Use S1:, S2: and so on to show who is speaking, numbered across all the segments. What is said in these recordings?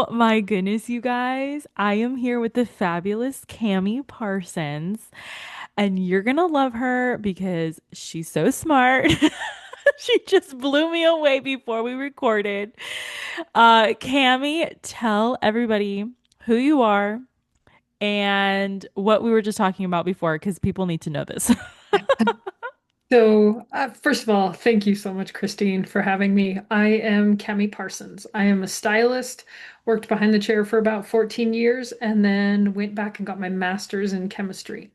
S1: Oh my goodness, you guys. I am here with the fabulous Camie Parsons, and you're gonna love her because she's so smart. She just blew me away before we recorded. Camie, tell everybody who you are and what we were just talking about before, because people need to know this.
S2: First of all, thank you so much, Krystine, for having me. I am Camie Parsons. I am a stylist, worked behind the chair for about 14 years, and then went back and got my master's in chemistry.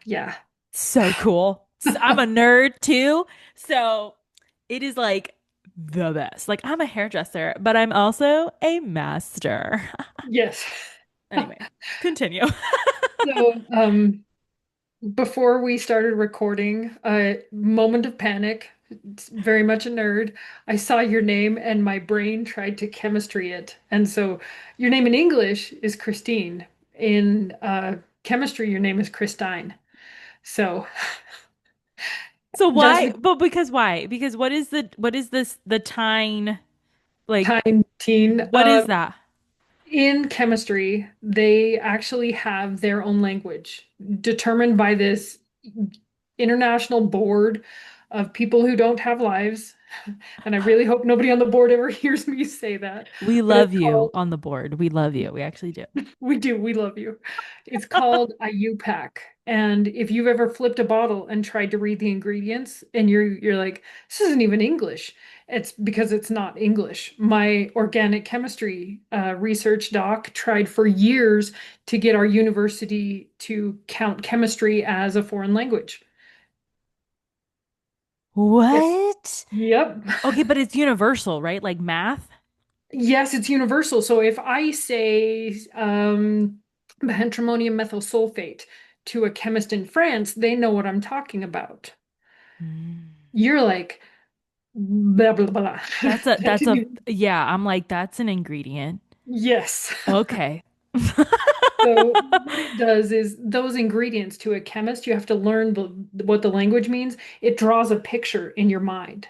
S2: Yeah.
S1: So cool. I'm a nerd too. So it is like the best. Like I'm a hairdresser, but I'm also a master.
S2: Yes.
S1: Anyway, continue.
S2: So, um, Before we started recording, a moment of panic, it's very much a nerd. I saw your name and my brain tried to chemistry it. And so your name in English is Krystine. In chemistry, your name is Krystine. So
S1: So
S2: just
S1: why? But because why? Because what is this the tine like
S2: time teen.
S1: what is that?
S2: In chemistry, they actually have their own language determined by this international board of people who don't have lives. And I really hope nobody on the board ever hears me say that.
S1: We
S2: But it's
S1: love you
S2: called,
S1: on the board. We love you. We actually do.
S2: we do, we love you. It's called a UPAC. And if you've ever flipped a bottle and tried to read the ingredients and you're like, this isn't even English. It's because it's not English. My organic chemistry research doc tried for years to get our university to count chemistry as a foreign language. Yes.
S1: What?
S2: Yep.
S1: Okay, but it's universal, right? Like math?
S2: Yes, it's universal. So if I say benzalkonium methyl sulfate to a chemist in France, they know what I'm talking about.
S1: Mm.
S2: You're like, blah, blah, blah.
S1: That's a yeah, I'm like that's an ingredient.
S2: Yes.
S1: Okay.
S2: So what it does is those ingredients to a chemist, you have to learn what the language means. It draws a picture in your mind,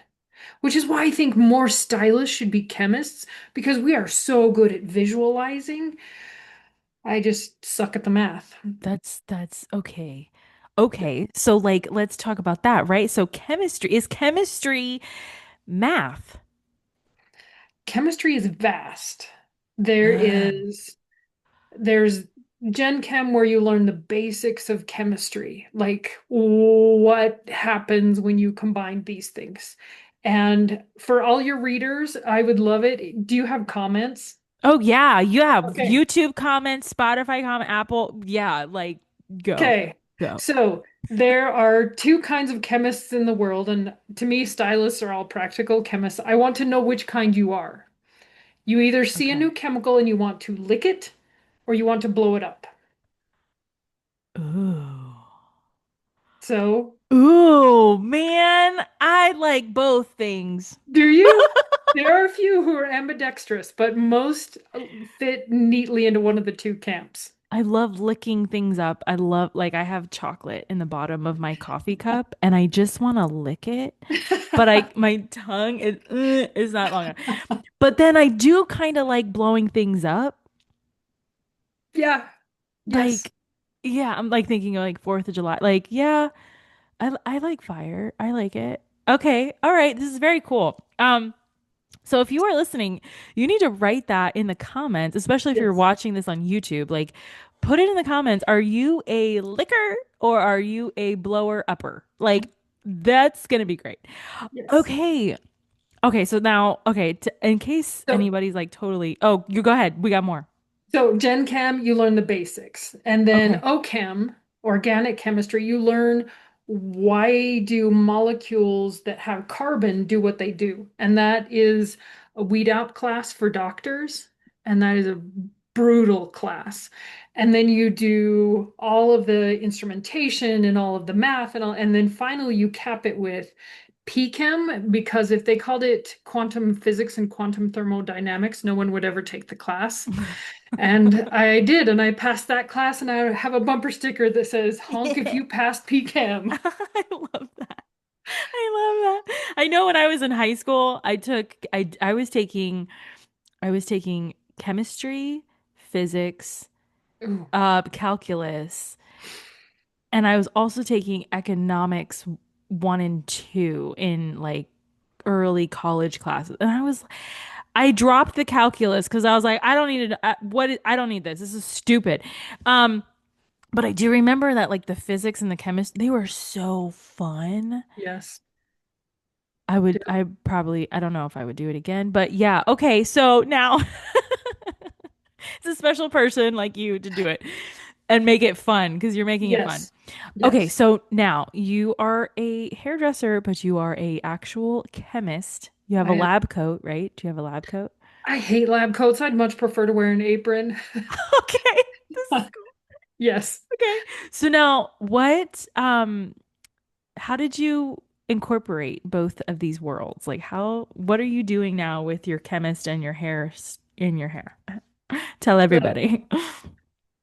S2: which is why I think more stylists should be chemists because we are so good at visualizing. I just suck at the math.
S1: That's okay. Okay. So like let's talk about that, right? So chemistry math?
S2: Chemistry is vast. There
S1: Uh,
S2: is there's Gen Chem where you learn the basics of chemistry, like what happens when you combine these things. And for all your readers, I would love it. Do you have comments?
S1: oh yeah, you have
S2: Okay.
S1: YouTube comments, Spotify comment, Apple. Yeah, like go.
S2: Okay.
S1: Go.
S2: So there are two kinds of chemists in the world, and to me, stylists are all practical chemists. I want to know which kind you are. You either see a
S1: Okay.
S2: new chemical and you want to lick it, or you want to blow it up.
S1: Ooh.
S2: So,
S1: Ooh, man, I like both things.
S2: do you? There are a few who are ambidextrous, but most fit neatly into one of the two camps.
S1: I love licking things up. I love like I have chocolate in the bottom of my coffee cup and I just want to lick it, but I my tongue is not long enough. But then I do kind of like blowing things up.
S2: Yeah, yes.
S1: Like yeah, I'm like thinking of like 4th of July. Like yeah, I like fire. I like it. Okay. All right. This is very cool. So if you are listening, you need to write that in the comments, especially if you're
S2: Yes.
S1: watching this on YouTube. Like, put it in the comments. Are you a licker or are you a blower upper? Like, that's gonna be great.
S2: Yes.
S1: Okay. Okay. So now, okay, in case
S2: So,
S1: anybody's like totally, oh, you go ahead. We got more.
S2: so Gen Chem, you learn the basics. And then
S1: Okay.
S2: OChem, organic chemistry, you learn why do molecules that have carbon do what they do. And that is a weed out class for doctors. And that is a brutal class. And then you do all of the instrumentation and all of the math and then finally you cap it with PChem because if they called it quantum physics and quantum thermodynamics, no one would ever take the class. And I did, and I passed that class, and I have a bumper sticker that says, honk if
S1: Yeah.
S2: you passed PChem.
S1: I love that. I love that. I know when I was in high school, I was taking chemistry, physics,
S2: Ooh,
S1: calculus, and I was also taking economics one and two in like early college classes. And I dropped the calculus because I was like, I don't need it. I don't need this. This is stupid. Um, but I do remember that like the physics and the chemistry, they were so fun.
S2: yes.
S1: I don't know if I would do it again, but yeah. Okay. So now it's a special person like you to do it and make it fun because you're making it fun.
S2: Yes.
S1: Okay,
S2: Yes.
S1: so now you are a hairdresser, but you are a actual chemist. You have a
S2: I am.
S1: lab coat, right? Do you have a lab coat?
S2: I hate lab coats. I'd much prefer to wear an apron.
S1: Okay, this is cool.
S2: Yes.
S1: Okay. So now how did you incorporate both of these worlds? Like what are you doing now with your chemist and your in your hair? Tell
S2: So,
S1: everybody.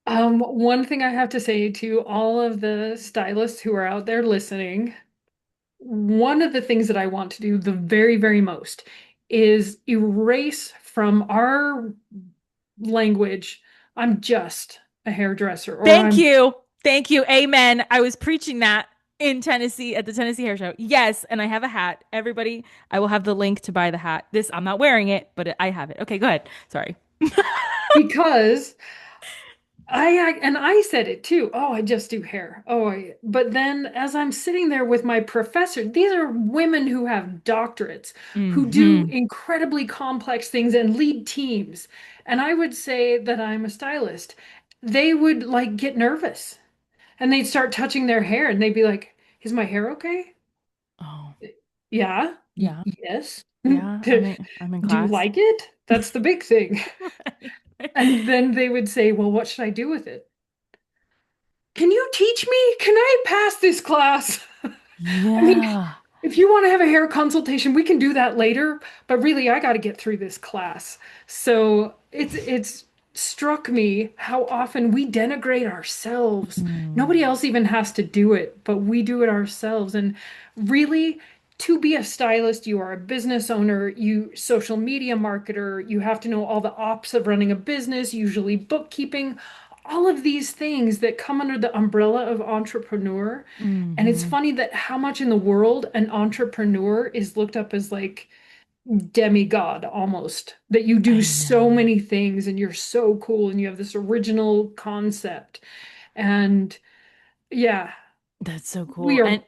S2: one thing I have to say to all of the stylists who are out there listening, one of the things that I want to do the very, very most is erase from our language, I'm just a hairdresser, or
S1: Thank
S2: I'm,
S1: you. Thank you. Amen. I was preaching that in Tennessee at the Tennessee Hair Show. Yes, and I have a hat. Everybody, I will have the link to buy the hat. This I'm not wearing it, but I have it. Okay, go ahead. Sorry.
S2: because and I said it too. Oh, I just do hair. But then as I'm sitting there with my professor, these are women who have doctorates, who do
S1: Hmm.
S2: incredibly complex things and lead teams. And I would say that I'm a stylist. They would like get nervous and they'd start touching their hair and they'd be like, "Is my hair okay?"
S1: Oh,
S2: Yeah.
S1: yeah.
S2: Yes.
S1: Yeah,
S2: Do
S1: I'm in
S2: you
S1: class.
S2: like it? That's the big thing.
S1: Right.
S2: And then they would say, "Well, what should I do with it?" Can you teach me? Can I pass this class? I mean,
S1: Yeah.
S2: if you want to have a hair consultation, we can do that later, but really I got to get through this class. So it's struck me how often we denigrate ourselves.
S1: Mm,
S2: Nobody else even has to do it, but we do it ourselves. And really, to be a stylist, you are a business owner, you social media marketer, you have to know all the ops of running a business, usually bookkeeping, all of these things that come under the umbrella of entrepreneur. And it's
S1: hmm.
S2: funny that how much in the world an entrepreneur is looked up as like demigod almost, that you do
S1: I
S2: so
S1: know.
S2: many things and you're so cool and you have this original concept. And yeah,
S1: That's so cool.
S2: we are
S1: And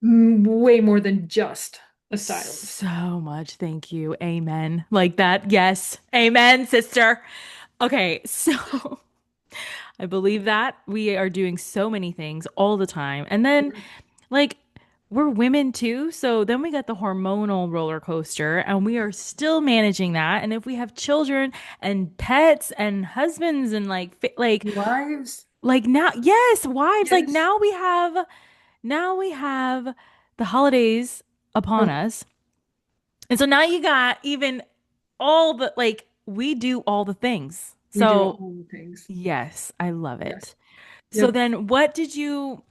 S2: way more than just a stylist.
S1: so much. Thank you. Amen. Like that. Yes. Amen, sister. Okay. So I believe that we are doing so many things all the time. And then, like, we're women too. So then we got the hormonal roller coaster and we are still managing that. And if we have children and pets and husbands and
S2: Wives,
S1: like now, yes, wives, like
S2: yes.
S1: now we have the holidays upon
S2: Oh,
S1: us. And so now you got even all the like we do all the things.
S2: we do
S1: So
S2: all the things.
S1: yes, I love
S2: Yes.
S1: it. So
S2: Yep.
S1: then what did you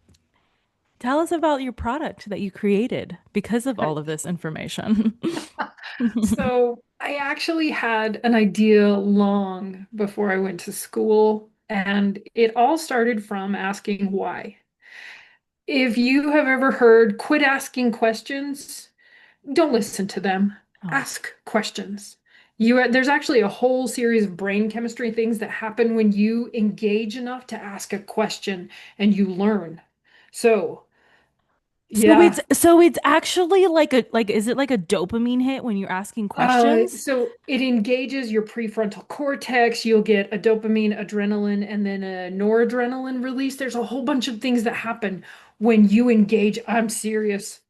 S1: tell us about your product that you created because of all of this information?
S2: So I actually had an idea long before I went to school, and it all started from asking why. If you have ever heard quit asking questions, don't listen to them.
S1: Oh,
S2: Ask questions. There's actually a whole series of brain chemistry things that happen when you engage enough to ask a question and you learn. So, yeah.
S1: so it's actually like is it like a dopamine hit when you're asking questions?
S2: So it engages your prefrontal cortex. You'll get a dopamine, adrenaline, and then a noradrenaline release. There's a whole bunch of things that happen when you engage. I'm serious.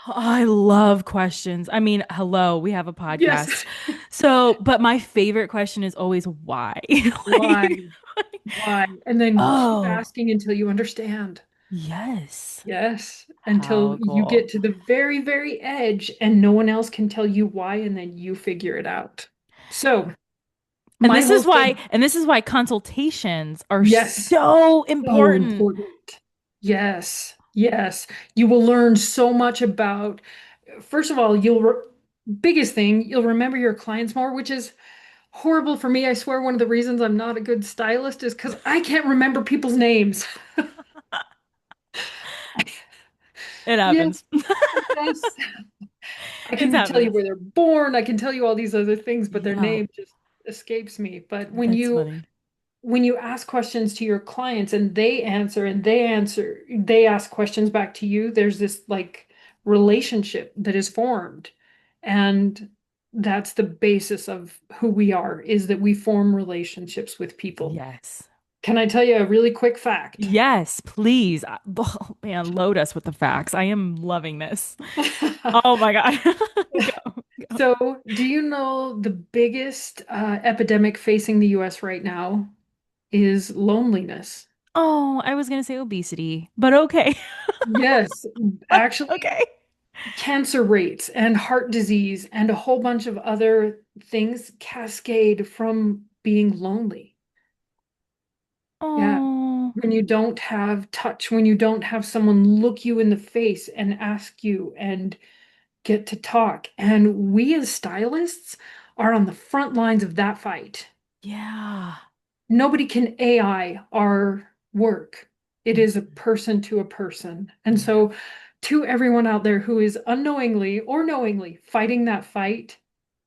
S1: I love questions. I mean, hello, we have a
S2: Yes.
S1: podcast. So, but my favorite question is always why?
S2: Why?
S1: Like,
S2: Why? And then keep
S1: oh,
S2: asking until you understand.
S1: yes.
S2: Yes. Until
S1: How
S2: you
S1: cool.
S2: get to the very, very edge and no one else can tell you why, and then you figure it out. So, my whole thing,
S1: And this is why consultations are
S2: yes.
S1: so
S2: So
S1: important.
S2: important. Yes, yes. You will learn so much about, first of all, biggest thing, you'll remember your clients more, which is horrible for me. I swear one of the reasons I'm not a good stylist is because I can't remember people's names.
S1: It
S2: Yes,
S1: happens.
S2: yes. I
S1: It
S2: can tell you
S1: happens.
S2: where they're born. I can tell you all these other things, but their
S1: Yeah,
S2: name just escapes me. But
S1: that's funny.
S2: when you ask questions to your clients and they answer, they ask questions back to you, there's this like relationship that is formed. And that's the basis of who we are, is that we form relationships with people.
S1: Yes.
S2: Can I tell you a really quick fact?
S1: Yes, please. Oh, man, load us with the facts. I am loving this. Oh my God. Go, go.
S2: So, do you know the biggest epidemic facing the US right now is loneliness?
S1: Oh, I was gonna say obesity, but okay.
S2: Yes, actually,
S1: Okay.
S2: cancer rates and heart disease and a whole bunch of other things cascade from being lonely. Yeah.
S1: Oh,
S2: When you don't have touch, when you don't have someone look you in the face and ask you and get to talk. And we as stylists are on the front lines of that fight.
S1: yeah.
S2: Nobody can AI our work. It is a
S1: Mhm.
S2: person to a person. And
S1: Yeah.
S2: so, to everyone out there who is unknowingly or knowingly fighting that fight,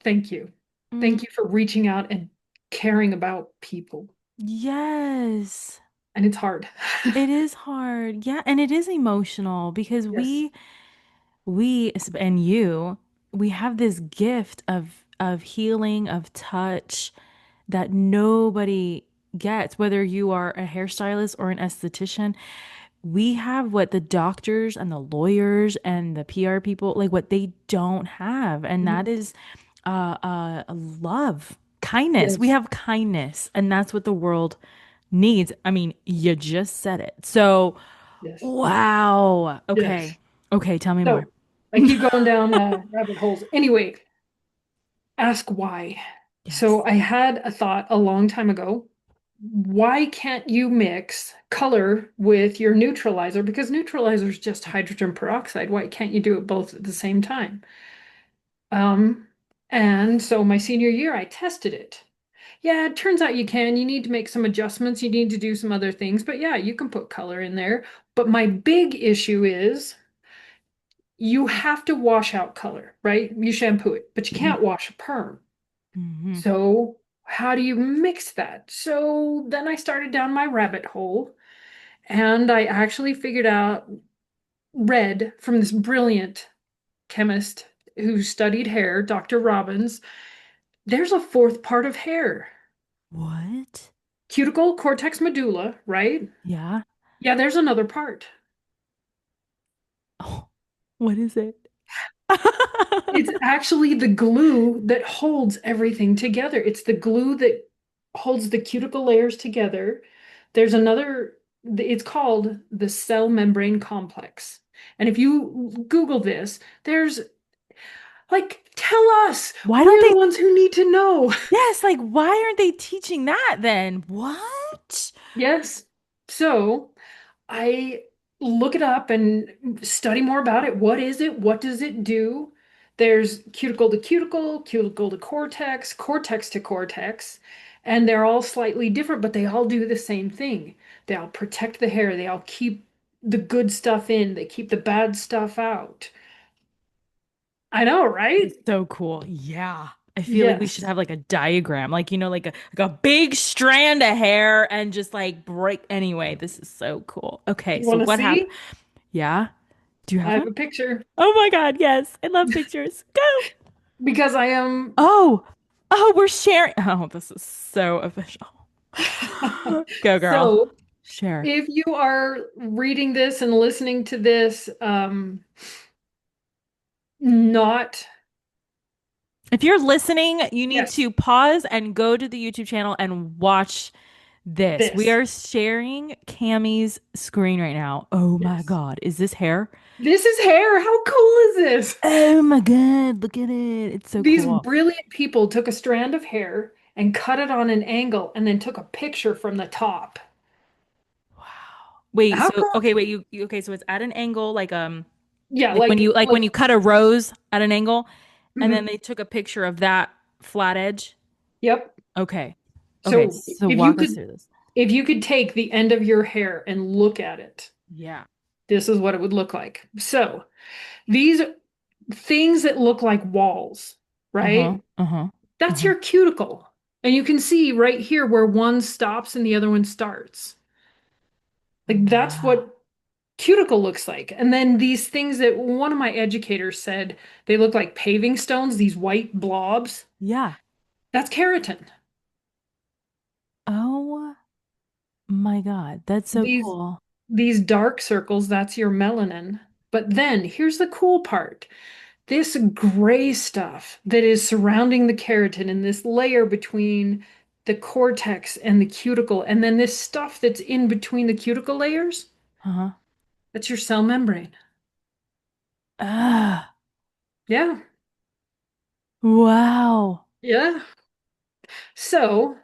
S2: thank you.
S1: Mm,
S2: Thank you for reaching out and caring about people.
S1: yes.
S2: And it's hard.
S1: It is hard. Yeah, and it is emotional because
S2: Yes.
S1: we and you, we have this gift of healing, of touch that nobody gets, whether you are a hairstylist or an esthetician. We have what the doctors and the lawyers and the PR people, like what they don't have, and that
S2: Mhm.
S1: is love, kindness. We
S2: Yes.
S1: have kindness, and that's what the world needs. I mean, you just said it. So,
S2: Yes.
S1: wow.
S2: Yes.
S1: Okay. Okay, tell me more.
S2: So I keep going down rabbit holes. Anyway, ask why. So
S1: Yes.
S2: I had a thought a long time ago. Why can't you mix color with your neutralizer? Because neutralizer is just hydrogen peroxide. Why can't you do it both at the same time? Um, and so my senior year, I tested it. Yeah, it turns out you can. You need to make some adjustments. You need to do some other things. But yeah, you can put color in there. But my big issue is you have to wash out color, right? You shampoo it, but you can't wash a perm.
S1: Mm-hmm.
S2: So how do you mix that? So then I started down my rabbit hole and I actually figured out, read from this brilliant chemist who studied hair, Dr. Robbins, there's a fourth part of hair.
S1: What?
S2: Cuticle, cortex, medulla, right?
S1: Yeah.
S2: Yeah, there's another part.
S1: Oh, what is it?
S2: It's actually the glue that holds everything together. It's the glue that holds the cuticle layers together. There's another, it's called the cell membrane complex. And if you Google this, there's like, tell us,
S1: Why don't
S2: we're
S1: they?
S2: the ones who need to know.
S1: Yes, like why aren't they teaching that then? What?
S2: Yes. So I look it up and study more about it. What is it? What does it do? There's cuticle to cuticle, cuticle to cortex, cortex to cortex, and they're all slightly different, but they all do the same thing. They all protect the hair. They all keep the good stuff in. They keep the bad stuff out. I know, right?
S1: It's so cool. Yeah. I feel like we should
S2: Yes.
S1: have like a diagram, like like a big strand of hair and just like break. Anyway, this is so cool. Okay,
S2: You
S1: so
S2: want to
S1: what happened?
S2: see?
S1: Yeah. Do you
S2: I
S1: have
S2: have
S1: one?
S2: a picture
S1: Oh my God, yes. I love pictures. Go.
S2: because I am.
S1: Oh, oh, we're sharing. Oh, this is so official. Go, girl.
S2: So
S1: Share.
S2: if you are reading this and listening to this, not,
S1: If you're listening, you need
S2: yes,
S1: to pause and go to the YouTube channel and watch this. We
S2: this,
S1: are sharing Cammie's screen right now. Oh my
S2: yes.
S1: God. Is this hair?
S2: This is hair. How cool is this?
S1: Oh my God. Look at it. It's so
S2: These
S1: cool.
S2: brilliant people took a strand of hair and cut it on an angle and then took a picture from the top.
S1: Wow. Wait,
S2: How
S1: so
S2: cool?
S1: okay, wait, okay, so it's at an angle
S2: Yeah,
S1: like when you cut a rose at an angle and then
S2: mhm.
S1: they took a picture of that flat edge.
S2: Yep.
S1: Okay. Okay.
S2: So
S1: So walk us through this.
S2: if you could take the end of your hair and look at it,
S1: Yeah.
S2: this is what it would look like. So these things that look like walls,
S1: Uh-huh.
S2: right?
S1: Uh-huh.
S2: That's
S1: Uh-huh.
S2: your cuticle. And you can see right here where one stops and the other one starts. Like that's
S1: Wow.
S2: what cuticle looks like. And then these things that one of my educators said they look like paving stones, these white blobs.
S1: Yeah.
S2: That's keratin.
S1: Oh my God. That's so
S2: These
S1: cool.
S2: these dark circles, that's your melanin. But then here's the cool part. This gray stuff that is surrounding the keratin and this layer between the cortex and the cuticle, and then this stuff that's in between the cuticle layers,
S1: Uh-huh.
S2: that's your cell membrane.
S1: Ah.
S2: Yeah.
S1: Wow.
S2: Yeah. So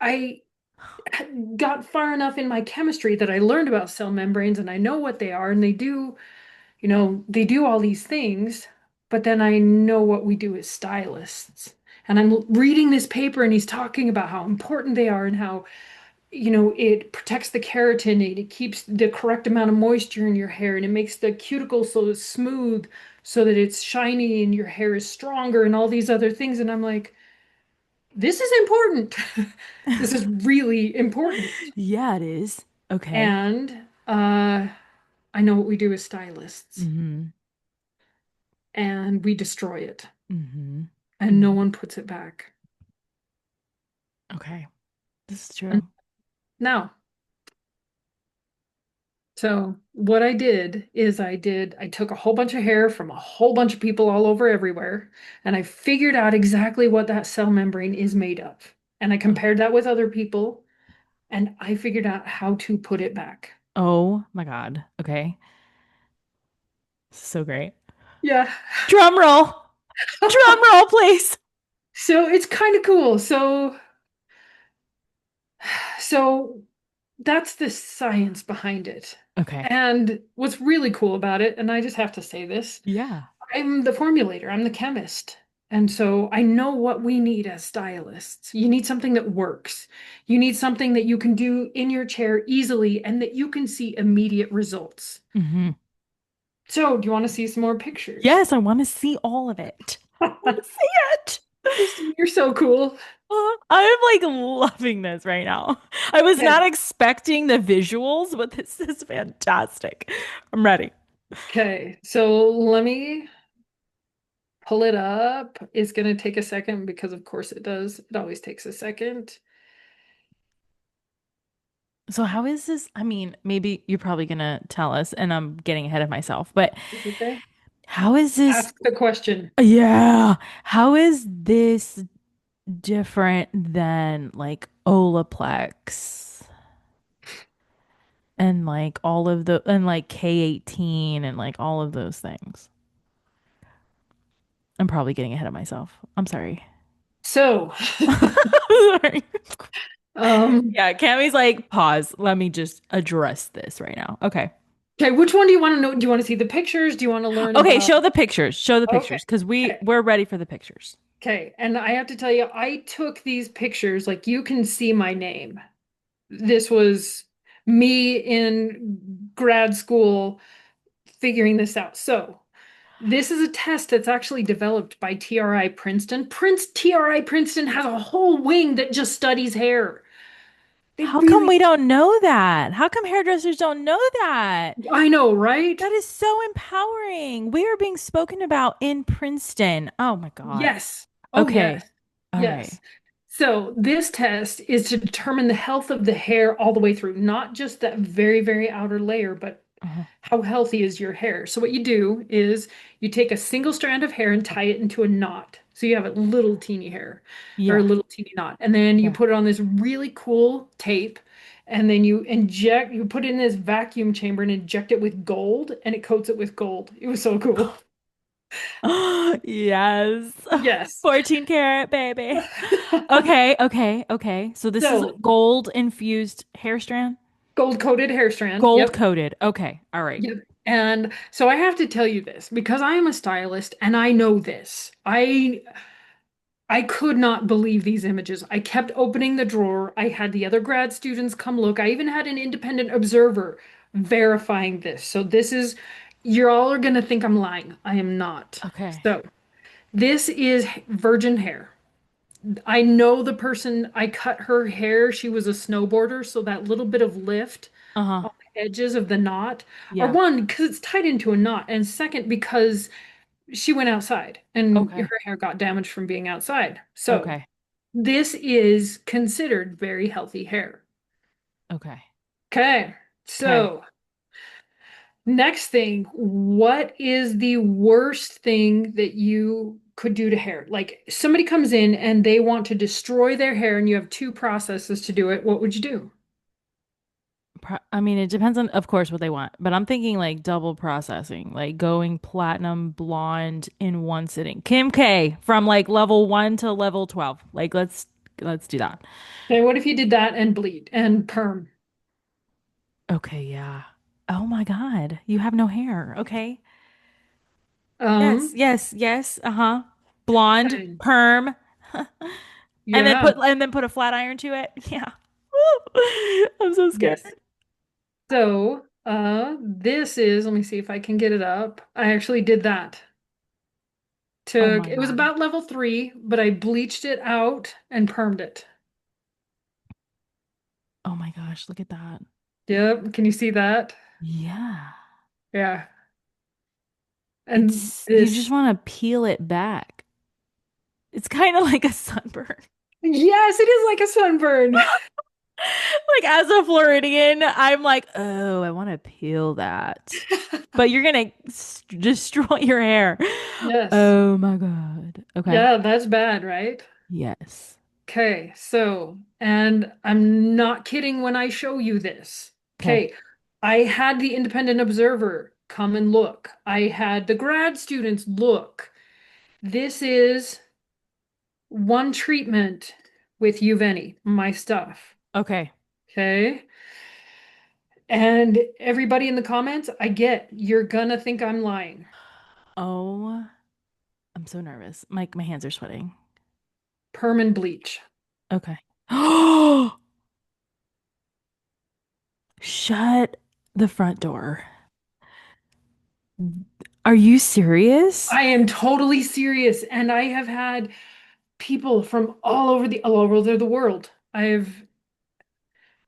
S2: I got far enough in my chemistry that I learned about cell membranes and I know what they are and they do, they do all these things, but then I know what we do as stylists. And I'm reading this paper and he's talking about how important they are and how, it protects the keratin and it keeps the correct amount of moisture in your hair and it makes the cuticle so smooth so that it's shiny and your hair is stronger and all these other things. And I'm like, this is important. This is really important.
S1: Yeah, it is. Okay.
S2: And I know what we do as stylists,
S1: Mm-hmm.
S2: and we destroy it,
S1: Mm-hmm.
S2: and no
S1: Mm-hmm.
S2: one puts it back.
S1: Okay. This is
S2: And
S1: true.
S2: now, so what I did is I took a whole bunch of hair from a whole bunch of people all over everywhere, and I figured out exactly what that cell membrane is made of. And I compared that with other people, and I figured out how to put it back.
S1: Oh my God. Okay. So great.
S2: Yeah.
S1: Drum roll. Drum roll, please.
S2: So it's kind of cool. So that's the science behind it.
S1: Okay.
S2: And what's really cool about it, and I just have to say this,
S1: Yeah.
S2: I'm the formulator, I'm the chemist. And so I know what we need as stylists. You need something that works. You need something that you can do in your chair easily and that you can see immediate results.
S1: Mm-hmm.
S2: So, do you want to see some more pictures?
S1: Yes, I want to see all of it. I want to see it.
S2: Krystine, you're so cool.
S1: I'm like loving this right now. I was not
S2: Okay.
S1: expecting the visuals, but this is fantastic. I'm ready.
S2: Okay. So let me pull it up. It's going to take a second because, of course, it does. It always takes a second.
S1: So how is this? I mean, maybe you're probably gonna tell us, and I'm getting ahead of myself, but
S2: It's okay.
S1: how is this?
S2: Ask the question.
S1: Yeah, how is this different than like Olaplex and like all of the and like K18 and like all of those things? I'm probably getting ahead of myself. I'm sorry.
S2: So,
S1: Sorry.
S2: um,
S1: Yeah, Cammie's like, pause. Let me just address this right now. Okay.
S2: okay, which one do you want to know? Do you want to see the pictures? Do you want to learn
S1: Okay,
S2: about?
S1: show the pictures. Show the
S2: Okay,
S1: pictures because
S2: okay,
S1: we're ready for the pictures.
S2: okay. And I have to tell you, I took these pictures, like you can see my name. This was me in grad school figuring this out. So, this is a test that's actually developed by TRI Princeton. TRI Princeton has a whole wing that just studies hair. They
S1: How come
S2: really,
S1: we don't know that? How come hairdressers don't know that?
S2: I know, right?
S1: That is so empowering. We are being spoken about in Princeton. Oh my God.
S2: Yes. Oh,
S1: Okay.
S2: yes.
S1: All right.
S2: Yes. So this test is to determine the health of the hair all the way through, not just that very, very outer layer, but
S1: Uh-huh.
S2: how healthy is your hair. So what you do is you take a single strand of hair and tie it into a knot. So you have a little teeny hair or a
S1: Yeah.
S2: little teeny knot. And then you
S1: Yeah.
S2: put it on this really cool tape. And then you put it in this vacuum chamber and inject it with gold and it coats it with gold. It was so cool.
S1: Yes.
S2: Yes.
S1: 14 karat baby. Okay. Okay. Okay. So this is a
S2: So
S1: gold infused hair strand.
S2: gold coated hair strand.
S1: Gold
S2: Yep.
S1: coated. Okay. All right.
S2: Yep. And so I have to tell you this because I am a stylist and I know this. I could not believe these images. I kept opening the drawer. I had the other grad students come look. I even had an independent observer verifying this. So this is, you're all are gonna think I'm lying. I am not.
S1: Okay.
S2: So this is virgin hair. I know the person I cut her hair. She was a snowboarder, so that little bit of lift
S1: Uh-huh.
S2: on the edges of the knot are
S1: Yeah.
S2: one, because it's tied into a knot, and second, because she went outside and
S1: Okay.
S2: her hair got damaged from being outside. So
S1: Okay.
S2: this is considered very healthy hair.
S1: Okay.
S2: Okay,
S1: Okay.
S2: so next thing, what is the worst thing that you could do to hair? Like somebody comes in and they want to destroy their hair and you have two processes to do it. What would you do?
S1: I mean, it depends on, of course, what they want, but I'm thinking like double processing, like going platinum blonde in one sitting. Kim K from like level 1 to level 12. Like let's do that.
S2: Okay, what if you did that and bleed and perm?
S1: Okay, yeah. Oh my God. You have no hair. Okay. Yes,
S2: Um,
S1: yes, yes. Uh-huh. Blonde,
S2: okay.
S1: perm,
S2: Yeah,
S1: and then put a flat iron to it. Yeah. I'm so scared.
S2: yes. So, this is, let me see if I can get it up. I actually did that.
S1: Oh
S2: Took,
S1: my
S2: it was
S1: God.
S2: about level 3, but I bleached it out and permed it.
S1: Oh my gosh, look at that.
S2: Yep, can you see that?
S1: Yeah.
S2: Yeah. And
S1: It's you just
S2: this,
S1: want to peel it back. It's kind of like a sunburn.
S2: yes, it is like a sunburn.
S1: Like as a Floridian, I'm like, oh, I want to peel that. But you're gonna destroy your hair.
S2: Yes.
S1: Oh my God. Okay.
S2: Yeah, that's bad, right?
S1: Yes.
S2: Okay, so, and I'm not kidding when I show you this.
S1: Okay.
S2: Okay, I had the independent observer come and look. I had the grad students look. This is one treatment with Iueveni, my stuff.
S1: Okay.
S2: Okay. And everybody in the comments, I get you're gonna think I'm lying.
S1: Oh, I'm so nervous. My hands are sweating.
S2: Perm and bleach.
S1: Okay. Oh, shut the front door. Are you serious?
S2: I am totally serious, and I have had people from all over the world. I've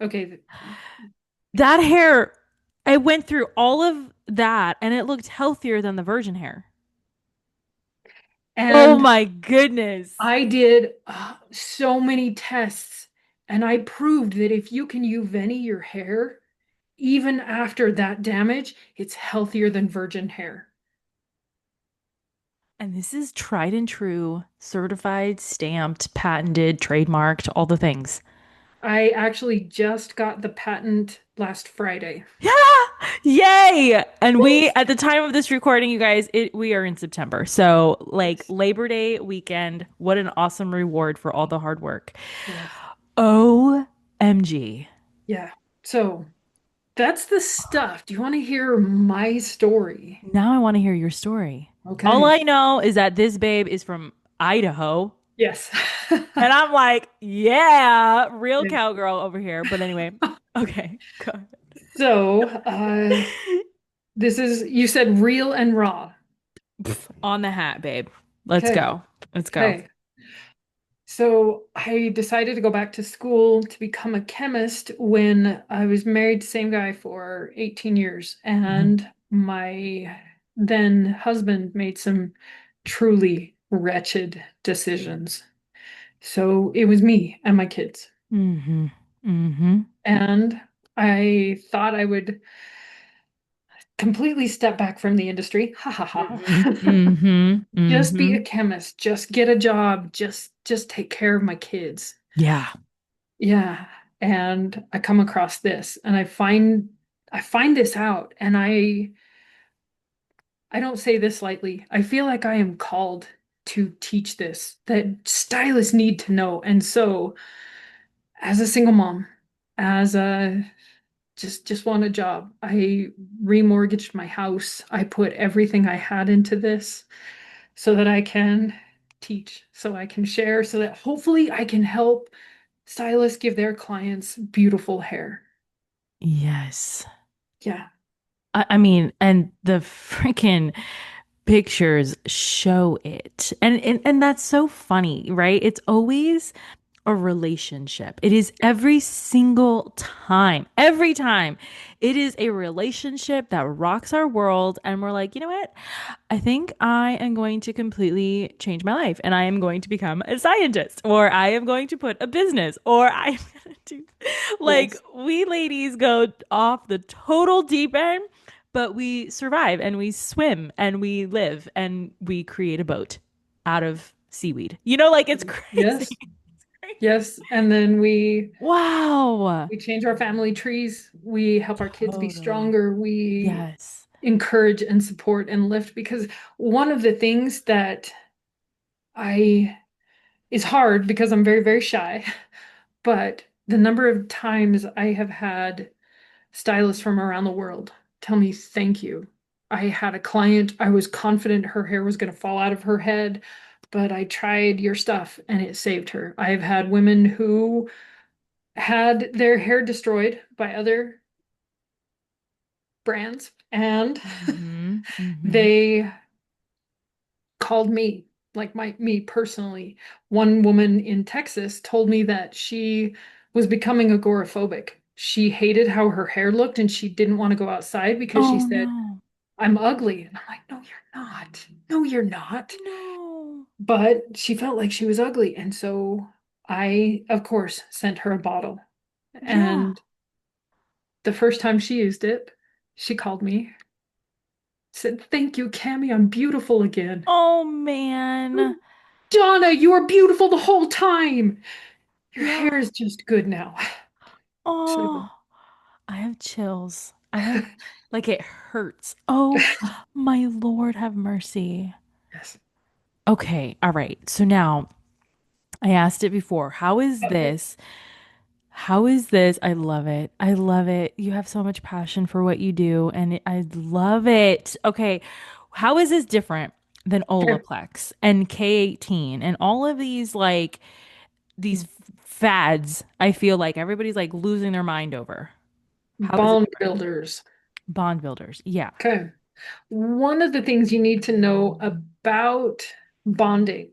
S2: okay,
S1: That hair, I went through all of that and it looked healthier than the virgin hair. Oh
S2: and
S1: my goodness.
S2: I did so many tests, and I proved that if you can Uveni your hair, even after that damage, it's healthier than virgin hair.
S1: And this is tried and true, certified, stamped, patented, trademarked, all the things.
S2: I actually just got the patent last Friday.
S1: Yeah! Yay! And
S2: Woo!
S1: we, at the time of this recording, you guys, we are in September. So, like
S2: Yes.
S1: Labor Day weekend, what an awesome reward for all the hard work.
S2: Yes.
S1: OMG.
S2: Yeah. So that's the stuff. Do you want to hear my story?
S1: Now I want to hear your story. All
S2: Okay.
S1: I know is that this babe is from Idaho.
S2: Yes.
S1: And I'm like, yeah, real
S2: Yeah.
S1: cowgirl over here. But anyway, okay, go
S2: So,
S1: ahead.
S2: this is, you said real and raw.
S1: On the hat, babe. Let's
S2: Okay.
S1: go. Let's go.
S2: Okay. So I decided to go back to school to become a chemist when I was married to the same guy for 18 years.
S1: Mhm.
S2: And my then husband made some truly wretched decisions. So it was me and my kids.
S1: Mm-hmm. Mm-hmm.
S2: And I thought I would completely step back from the industry. Ha ha
S1: Mm-hmm.
S2: ha.
S1: Mm-hmm.
S2: Just be
S1: Mm-hmm.
S2: a chemist, just get a job, just take care of my kids.
S1: Yeah.
S2: Yeah. And I come across this and I find this out, and I don't say this lightly. I feel like I am called to teach this, that stylists need to know. And so as a single mom, as a just want a job, I remortgaged my house. I put everything I had into this so that I can. teach, so I can share, so that hopefully I can help stylists give their clients beautiful hair.
S1: Yes.
S2: Yeah.
S1: I mean, and the freaking pictures show it. And that's so funny, right? It's always a relationship. It is every single time. Every time. It is a relationship that rocks our world and we're like, "You know what? I think I am going to completely change my life and I am going to become a scientist or I am going to put a business or I'm going to do like
S2: Yes.
S1: we ladies go off the total deep end, but we survive and we swim and we live and we create a boat out of seaweed. You know, like it's crazy.
S2: Yes. Yes. And then
S1: Wow.
S2: we change our family trees. We help our kids be
S1: Totally.
S2: stronger. We
S1: Yes.
S2: encourage and support and lift, because one of the things that I is hard because I'm very, very shy, but the number of times I have had stylists from around the world tell me thank you. I had a client, I was confident her hair was going to fall out of her head, but I tried your stuff and it saved her. I've had women who had their hair destroyed by other brands, and
S1: Mm-hmm. Mm-hmm.
S2: they called me, like me personally. One woman in Texas told me that she was becoming agoraphobic. She hated how her hair looked and she didn't want to go outside because she
S1: Oh
S2: said,
S1: no.
S2: I'm ugly. And I'm like, no, you're not. No, you're not.
S1: No.
S2: But she felt like she was ugly. And so I, of course, sent her a bottle.
S1: Yeah.
S2: And the first time she used it, she called me, said, thank you, Camie. I'm beautiful again.
S1: Oh man.
S2: Donna, you were beautiful the whole time. Your hair
S1: Yeah.
S2: is just good now. So,
S1: Oh, I have chills. I have like it hurts. Oh, my Lord, have mercy.
S2: yes.
S1: Okay, all right. So now I asked it before. How is
S2: Okay.
S1: this? How is this? I love it. I love it. You have so much passion for what you do, and I love it. Okay, how is this different than
S2: Okay.
S1: Olaplex and K18 and all of these like these fads? I feel like everybody's like losing their mind over. How is it
S2: Bond
S1: different?
S2: builders.
S1: Bond builders. Yeah.
S2: Okay. One of the things you need to know about bonding,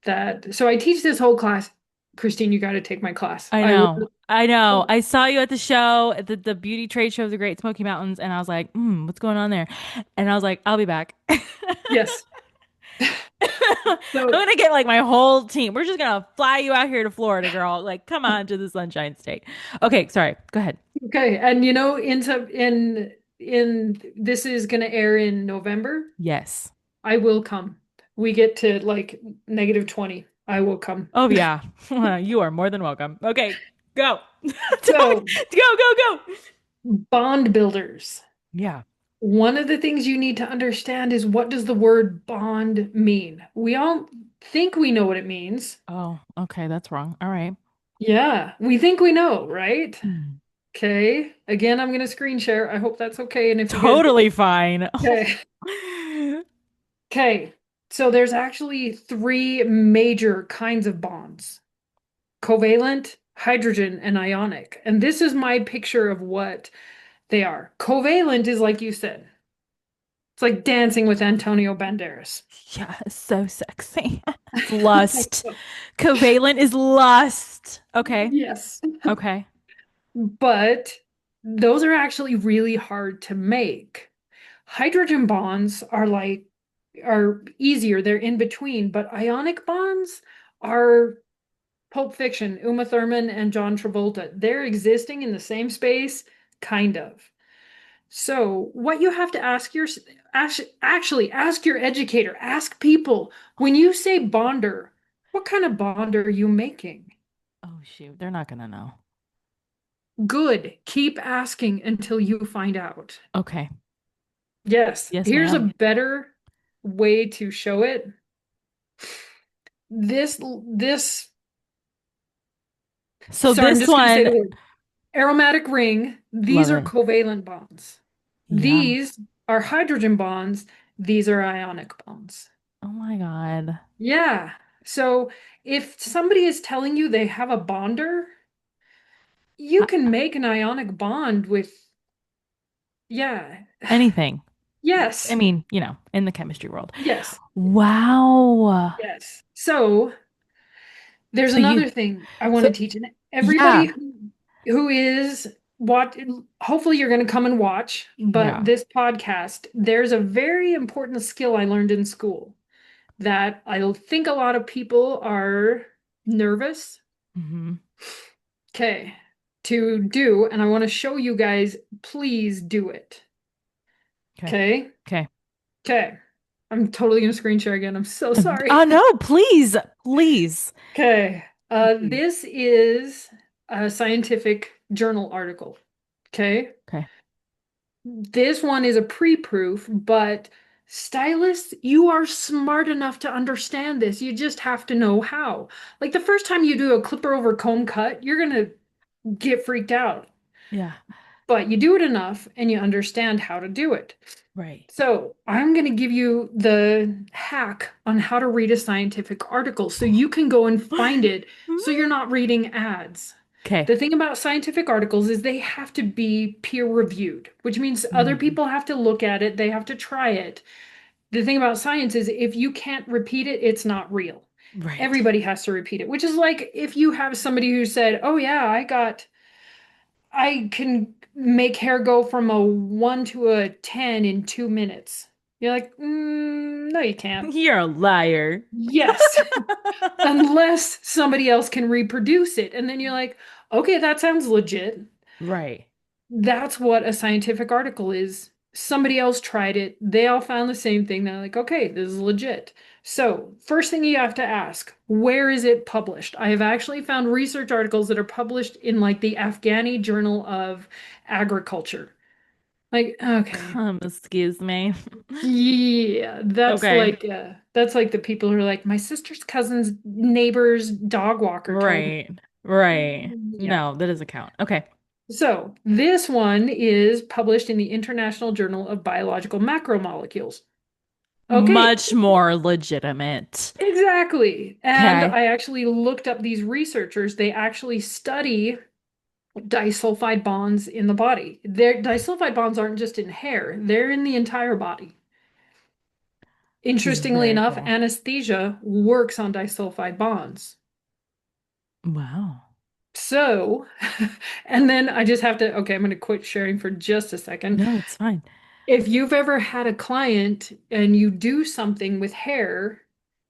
S2: that, so I teach this whole class. Krystine, you got to take my class.
S1: I
S2: I would,
S1: know. I know. I saw you at the show, at the beauty trade show of the Great Smoky Mountains, and I was like, what's going on there? And I was like, I'll be back.
S2: yes.
S1: I'm
S2: So,
S1: gonna get like my whole team. We're just gonna fly you out here to Florida, girl. Like, come on to the Sunshine State. Okay, sorry. Go ahead.
S2: okay. And in this is going to air in November.
S1: Yes.
S2: I will come. We get to like -20. I will come.
S1: Oh yeah. You are more than welcome. Okay, go.
S2: So,
S1: Go.
S2: bond builders.
S1: Yeah.
S2: One of the things you need to understand is, what does the word bond mean? We all think we know what it means.
S1: Oh, okay. That's wrong. All right.
S2: Yeah, we think we know, right?
S1: Hmm.
S2: Okay. Again, I'm going to screen share. I hope that's okay. And if you guys
S1: Totally fine.
S2: okay. Okay. So there's actually three major kinds of bonds: covalent, hydrogen, and ionic. And this is my picture of what they are. Covalent is like you said. It's like dancing with Antonio Banderas.
S1: Yeah, so sexy. It's lust. Covalent is lust. Okay.
S2: Yes.
S1: Okay.
S2: But those are actually really hard to make. Hydrogen bonds are easier. They're in between, but ionic bonds are Pulp Fiction, Uma Thurman and John Travolta. They're existing in the same space, kind of. So, what you have to actually ask your educator, ask people, when you say bonder, what kind of bond are you making?
S1: Oh shoot, they're not gonna know.
S2: Good. Keep asking until you find out.
S1: Okay.
S2: Yes.
S1: Yes,
S2: Here's a
S1: ma'am.
S2: better way to show it. This,
S1: So
S2: sorry, I'm
S1: this
S2: just going to say
S1: one,
S2: the word. Aromatic ring. These
S1: love
S2: are
S1: it.
S2: covalent bonds.
S1: Yeah.
S2: These are hydrogen bonds. These are ionic bonds.
S1: Oh my God.
S2: Yeah. So if somebody is telling you they have a bonder, you
S1: Uh,
S2: can make an ionic bond with, yeah.
S1: Anything. I
S2: Yes.
S1: mean, in the chemistry world.
S2: Yes.
S1: Wow.
S2: Yes. So there's
S1: So you,
S2: another thing I want
S1: so
S2: to teach, and everybody
S1: yeah,
S2: who is what hopefully you're going to come and watch, but
S1: yeah.
S2: this podcast, there's a very important skill I learned in school that I think a lot of people are nervous,
S1: Hmm.
S2: okay, to do, and I want to show you guys, please do it.
S1: Okay.
S2: Okay?
S1: Okay.
S2: Okay. I'm totally gonna screen share again. I'm so sorry.
S1: Oh no, please, please,
S2: Okay.
S1: please.
S2: This is a scientific journal article. Okay.
S1: Okay.
S2: This one is a pre-proof, but stylists, you are smart enough to understand this. You just have to know how. Like the first time you do a clipper over comb cut, you're gonna get freaked out.
S1: Yeah.
S2: But you do it enough and you understand how to do it.
S1: Right.
S2: So, I'm going to give you the hack on how to read a scientific article so you can go and find it so you're not reading ads.
S1: Okay.
S2: The thing about scientific articles is they have to be peer reviewed, which means other
S1: Mhm.
S2: people have to look at it, they have to try it. The thing about science is if you can't repeat it, it's not real.
S1: Right.
S2: Everybody has to repeat it, which is like if you have somebody who said, "Oh yeah, I can make hair go from a 1 to a 10 in 2 minutes." You're like, no, you can't.
S1: You're a liar.
S2: Yes, unless somebody else can reproduce it. And then you're like, okay, that sounds legit.
S1: Right.
S2: That's what a scientific article is. Somebody else tried it. They all found the same thing. They're like, okay, this is legit. So, first thing you have to ask, where is it published? I have actually found research articles that are published in like the Afghani Journal of Agriculture. Like, okay.
S1: Excuse me.
S2: Yeah,
S1: Okay.
S2: that's like the people who are like, my sister's cousin's neighbor's dog walker told me.
S1: Right. Right.
S2: Yeah.
S1: No, that doesn't count. Okay.
S2: So this one is published in the International Journal of Biological Macromolecules. Okay,
S1: Much more legitimate.
S2: exactly. And
S1: Okay.
S2: I actually looked up these researchers. They actually study disulfide bonds in the body. Their disulfide bonds aren't just in hair, they're in the entire body.
S1: This is
S2: Interestingly
S1: very
S2: enough,
S1: cool.
S2: anesthesia works on disulfide bonds.
S1: Wow.
S2: So, and then I just have to, okay, I'm going to quit sharing for just a second.
S1: No, it's fine.
S2: If you've ever had a client and you do something with hair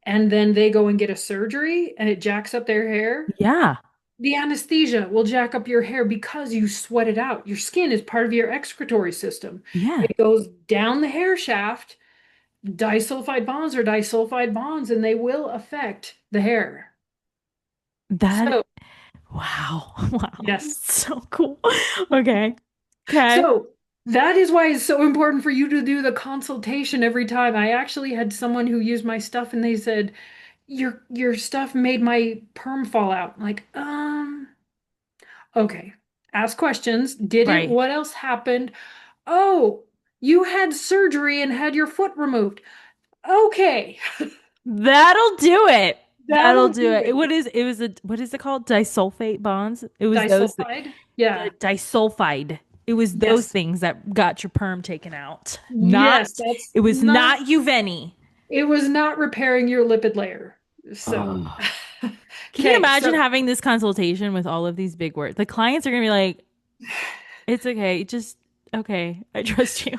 S2: and then they go and get a surgery and it jacks up their hair,
S1: Yeah.
S2: the anesthesia will jack up your hair because you sweat it out. Your skin is part of your excretory system.
S1: Yeah.
S2: It goes down the hair shaft. Disulfide bonds are disulfide bonds and they will affect the hair.
S1: That,
S2: So,
S1: wow. Wow.
S2: yes.
S1: So cool. Okay. Okay.
S2: So that is why it's so important for you to do the consultation every time. I actually had someone who used my stuff and they said, your stuff made my perm fall out. I'm like, okay. Ask questions. Did it?
S1: Right.
S2: What else happened? Oh, you had surgery and had your foot removed. Okay.
S1: That'll do it. That'll
S2: That'll
S1: do
S2: do
S1: it.
S2: it.
S1: It was what is it called? Disulfate bonds. It was
S2: Disulfide?
S1: the
S2: Yeah.
S1: disulfide. It was those
S2: Yes.
S1: things that got your perm taken out.
S2: Yes, that's
S1: It was
S2: not,
S1: not Iueveni.
S2: it was not repairing your lipid layer. So,
S1: Oh. Can you
S2: okay.
S1: imagine
S2: So
S1: having this consultation with all of these big words? The clients are gonna be like, it's okay, just okay, I trust you.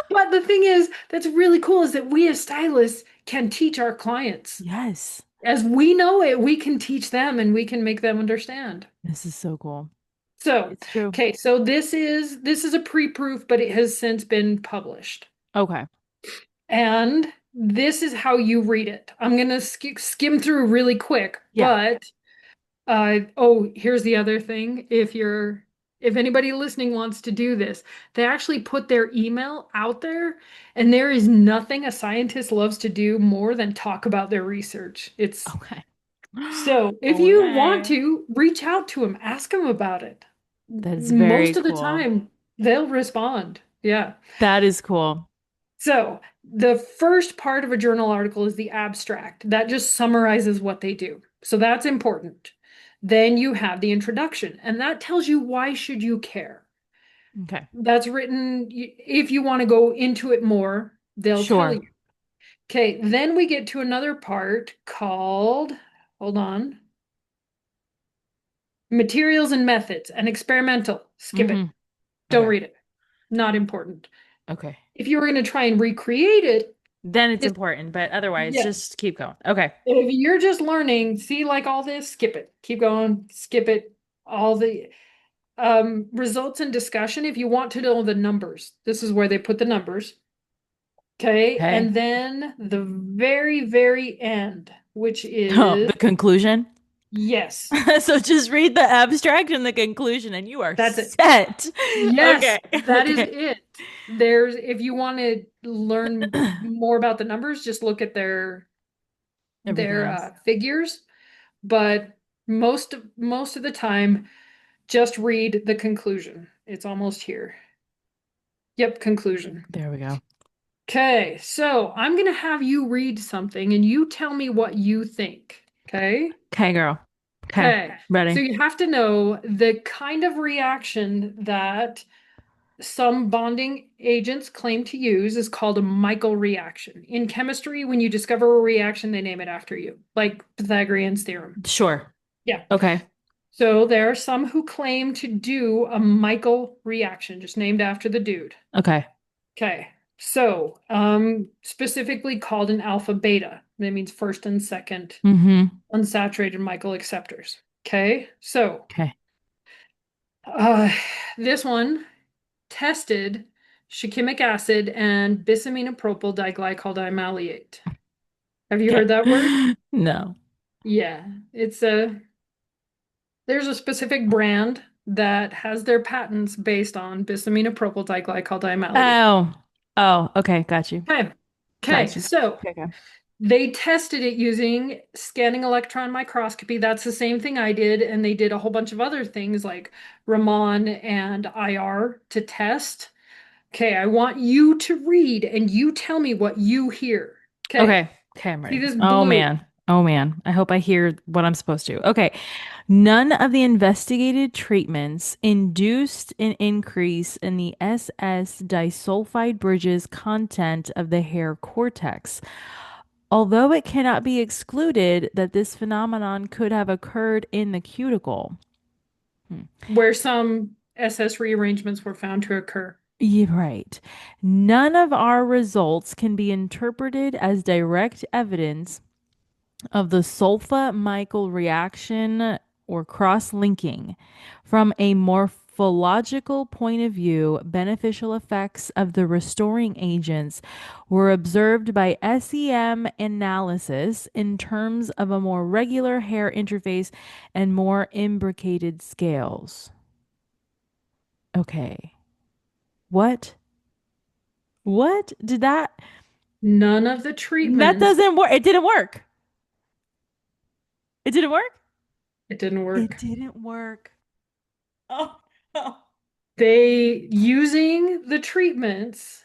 S2: but the thing is, that's really cool is that we as stylists can teach our clients.
S1: Yes.
S2: As we know it, we can teach them and we can make them understand.
S1: This is so cool.
S2: So,
S1: It's true.
S2: okay, so this is a pre-proof, but it has since been published.
S1: Okay.
S2: And this is how you read it. I'm gonna skim through really quick,
S1: Yeah.
S2: but oh, here's the other thing. If anybody listening wants to do this, they actually put their email out there, and there is nothing a scientist loves to do more than talk about their research. It's
S1: Okay.
S2: so if you want
S1: Okay.
S2: to reach out to them, ask them about it.
S1: That is very
S2: Most of the
S1: cool.
S2: time, they'll respond. Yeah.
S1: That is cool.
S2: So The first part of a journal article is the abstract. That just summarizes what they do. So that's important. Then you have the introduction, and that tells you why should you care.
S1: Okay.
S2: That's written, if you want to go into it more, they'll tell you.
S1: Sure.
S2: Okay, then we get to another part called, hold on, materials and methods and experimental. Skip
S1: Mm-hmm.
S2: it. Don't
S1: Okay.
S2: read it. Not important.
S1: Okay.
S2: If you were going to try and recreate it,
S1: Then it's
S2: it's,
S1: important, but otherwise,
S2: yeah.
S1: just keep going. Okay.
S2: If you're just learning, see like all this, skip it. Keep going, skip it. All the results and discussion, if you want to know the numbers, this is where they put the numbers. Okay,
S1: Okay.
S2: and then the very, very end, which
S1: Oh,
S2: is
S1: the conclusion.
S2: yes,
S1: So just read the abstract and the conclusion, and you are
S2: that's it.
S1: set.
S2: Yes,
S1: Okay.
S2: that is
S1: Okay.
S2: it. There's, if you want to learn more about the numbers, just look at
S1: Everything
S2: their
S1: else.
S2: figures. But most of the time, just read the conclusion. It's almost here. Yep, conclusion.
S1: There we go.
S2: Okay, so I'm gonna have you read something and you tell me what you think. Okay?
S1: Okay, girl. Okay.
S2: Okay. So
S1: Ready.
S2: you have to know the kind of reaction that some bonding agents claim to use is called a Michael reaction. In chemistry, when you discover a reaction, they name it after you, like Pythagorean's theorem.
S1: Sure.
S2: Yeah.
S1: Okay.
S2: So there are some who claim to do a Michael reaction, just named after the dude.
S1: Okay.
S2: Okay. So, specifically called an alpha beta. That means first and second
S1: Mm-hmm.
S2: unsaturated Michael acceptors. Okay. So,
S1: Okay.
S2: uh, this one tested shikimic acid and bisaminopropyl diglycol Have you
S1: Okay.
S2: heard that word?
S1: No.
S2: Yeah. It's a There's a specific brand that has their patents based on bisaminopropyl diglycol.
S1: Oh. Oh, okay. Got you.
S2: Okay.
S1: Got
S2: Okay.
S1: you.
S2: So
S1: Okay. Okay.
S2: they tested it using scanning electron microscopy. That's the same thing I did. And they did a whole bunch of other things like Raman and IR to test. Okay, I want you to read and you tell me what you hear. Okay,
S1: Okay. Okay, I'm
S2: see
S1: ready.
S2: this
S1: Oh
S2: blue?
S1: man. Oh man. I hope I hear what I'm supposed to. Okay. None of the investigated treatments induced an increase in the SS disulfide bridges content of the hair cortex, although it cannot be excluded that this phenomenon could have occurred in the cuticle. Hmm.
S2: Where some SS rearrangements were found to occur.
S1: Yeah, right. None of our results can be interpreted as direct evidence of the sulfa-Michael reaction or cross-linking. From a morphological point of view, beneficial effects of the restoring agents were observed by SEM analysis in terms of a more regular hair interface and more imbricated scales. Okay. What? What did that?
S2: None of the
S1: That
S2: treatments,
S1: doesn't work. It didn't work. It didn't work.
S2: it didn't
S1: It
S2: work.
S1: didn't work. Oh, oh.
S2: Using the treatments,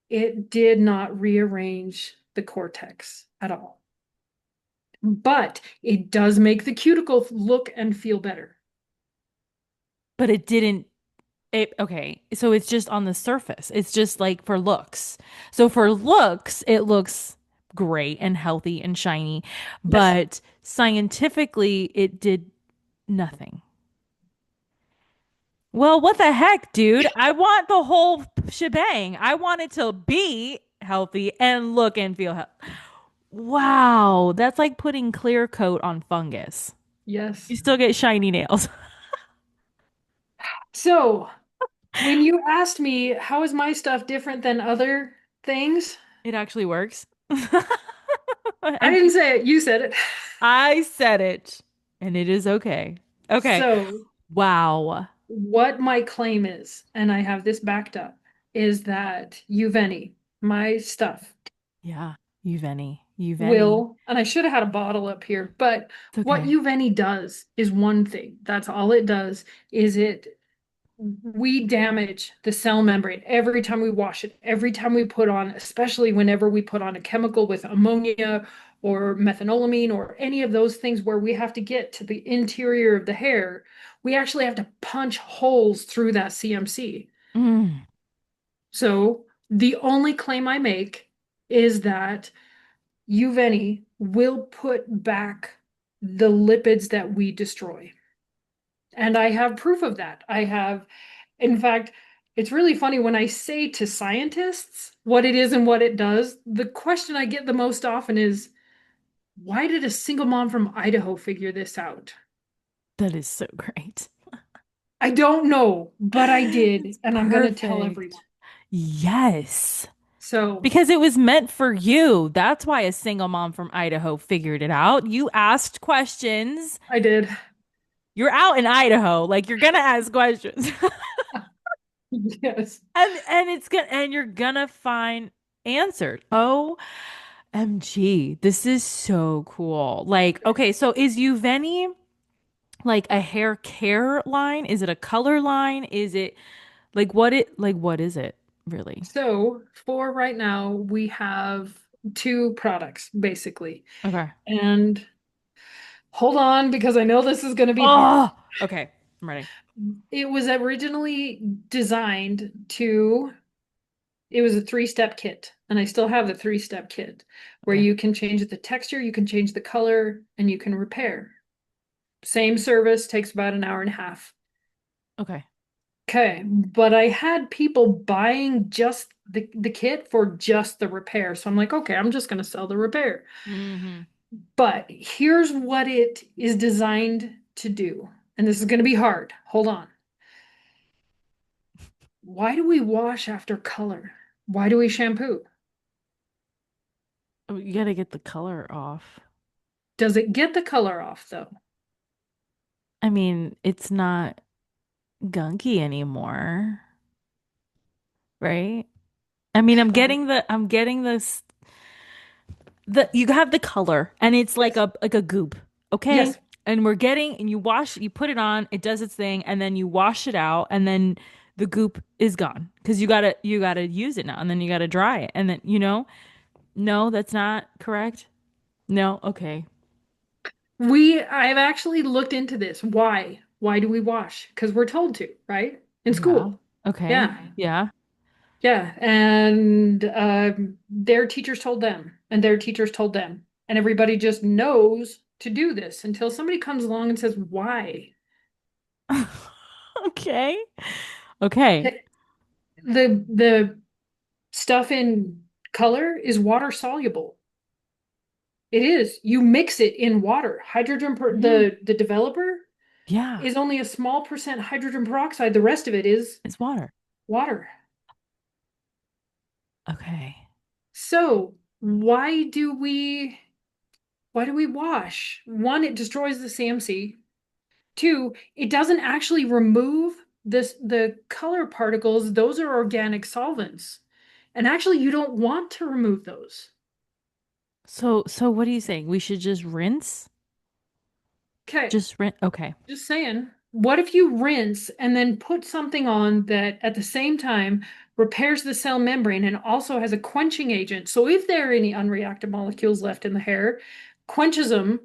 S2: it did not rearrange the cortex at all. But it does make the cuticle look and feel better.
S1: But it didn't. Okay, so it's just on the surface. It's just like for looks. So for looks, it looks great and healthy and shiny,
S2: Yes.
S1: but scientifically, it did nothing. Well, what the heck, dude? I want the whole shebang. I want it to be healthy and look and feel healthy. Wow, that's like putting clear coat on fungus.
S2: Yes.
S1: You still get shiny nails.
S2: So when you asked me, how is my stuff different than other things?
S1: It actually works.
S2: I
S1: And
S2: didn't say it, you said it.
S1: I said it, and it is okay. Okay.
S2: So,
S1: Wow.
S2: what my claim is, and I have this backed up, is that Iueveni, my stuff,
S1: Yeah. Iueveni. Iueveni.
S2: will, and I should have had a bottle up here, but
S1: It's
S2: what
S1: okay.
S2: Iueveni does is one thing. That's all it does, is it we damage the cell membrane every time we wash it, every time we put on, especially whenever we put on a chemical with ammonia or methanolamine or any of those things where we have to get to the interior of the hair, we actually have to punch holes through that CMC.
S1: Mm,
S2: So the only claim I make is that Iueveni will put back the lipids that we destroy. And I have proof of that. In fact, it's really funny when I say to scientists what it is and what it does, the question I get the most often is, why did a single mom from Idaho figure this out?
S1: that is so great.
S2: I don't know, but I did,
S1: It's
S2: and I'm going to tell everyone.
S1: perfect. Yes.
S2: So
S1: Because it was meant for you. That's why a single mom from Idaho figured it out. You asked questions.
S2: I did.
S1: You're out in Idaho. Like you're gonna ask questions.
S2: Yes.
S1: And it's gonna and you're gonna find answered. OMG. This is so cool. Like, okay, so is Uveni like a hair care line? Is it a color line? Is it like what is it really?
S2: So for right now, we have two products basically.
S1: Okay.
S2: And hold on, because I know this is going to be hard.
S1: Oh, okay. I'm ready.
S2: It was originally designed to, it was a three-step kit, and I still have the three-step kit where
S1: Okay.
S2: you can change the texture, you can change the color, and you can repair. Same service, takes about an hour and a half.
S1: Okay.
S2: Okay, but I had people buying just the kit for just the repair. So I'm like, okay, I'm just going to sell the repair.
S1: Hmm.
S2: But here's what it is designed to do. And this is going to be hard. Hold on. Why do we wash after color? Why do we shampoo?
S1: Oh, you gotta get the color off.
S2: Does it get the color off though?
S1: I mean, it's not gunky anymore, right? I mean,
S2: Um,
S1: I'm getting this the you have the color and it's
S2: yes.
S1: like a goop, okay?
S2: Yes.
S1: And we're getting and you put it on, it does its thing, and then you wash it out, and then the goop is gone because you gotta use it now, and then you gotta dry it, and then no, that's not correct. No, okay,
S2: I've actually looked into this. Why? Why do we wash? Because we're told to, right? In
S1: yeah,
S2: school.
S1: okay,
S2: Yeah.
S1: yeah.
S2: Yeah. And their teachers told them, and their teachers told them. And everybody just knows to do this until somebody comes along and says, why?
S1: Okay, okay,
S2: The stuff in color is water soluble. It is. You mix it in water.
S1: mhm,
S2: The developer
S1: yeah,
S2: is only a small percent hydrogen peroxide. The rest of it is
S1: it's water.
S2: water.
S1: Okay.
S2: So why do we wash? One, it destroys the CMC. Two, it doesn't actually remove the color particles. Those are organic solvents. And actually, you don't want to remove those.
S1: So what are you saying? We should just rinse?
S2: Okay.
S1: Just rinse. Okay.
S2: Just saying, what if you rinse and then put something on that at the same time repairs the cell membrane and also has a quenching agent? So if there are any unreacted molecules left in the hair, quenches them,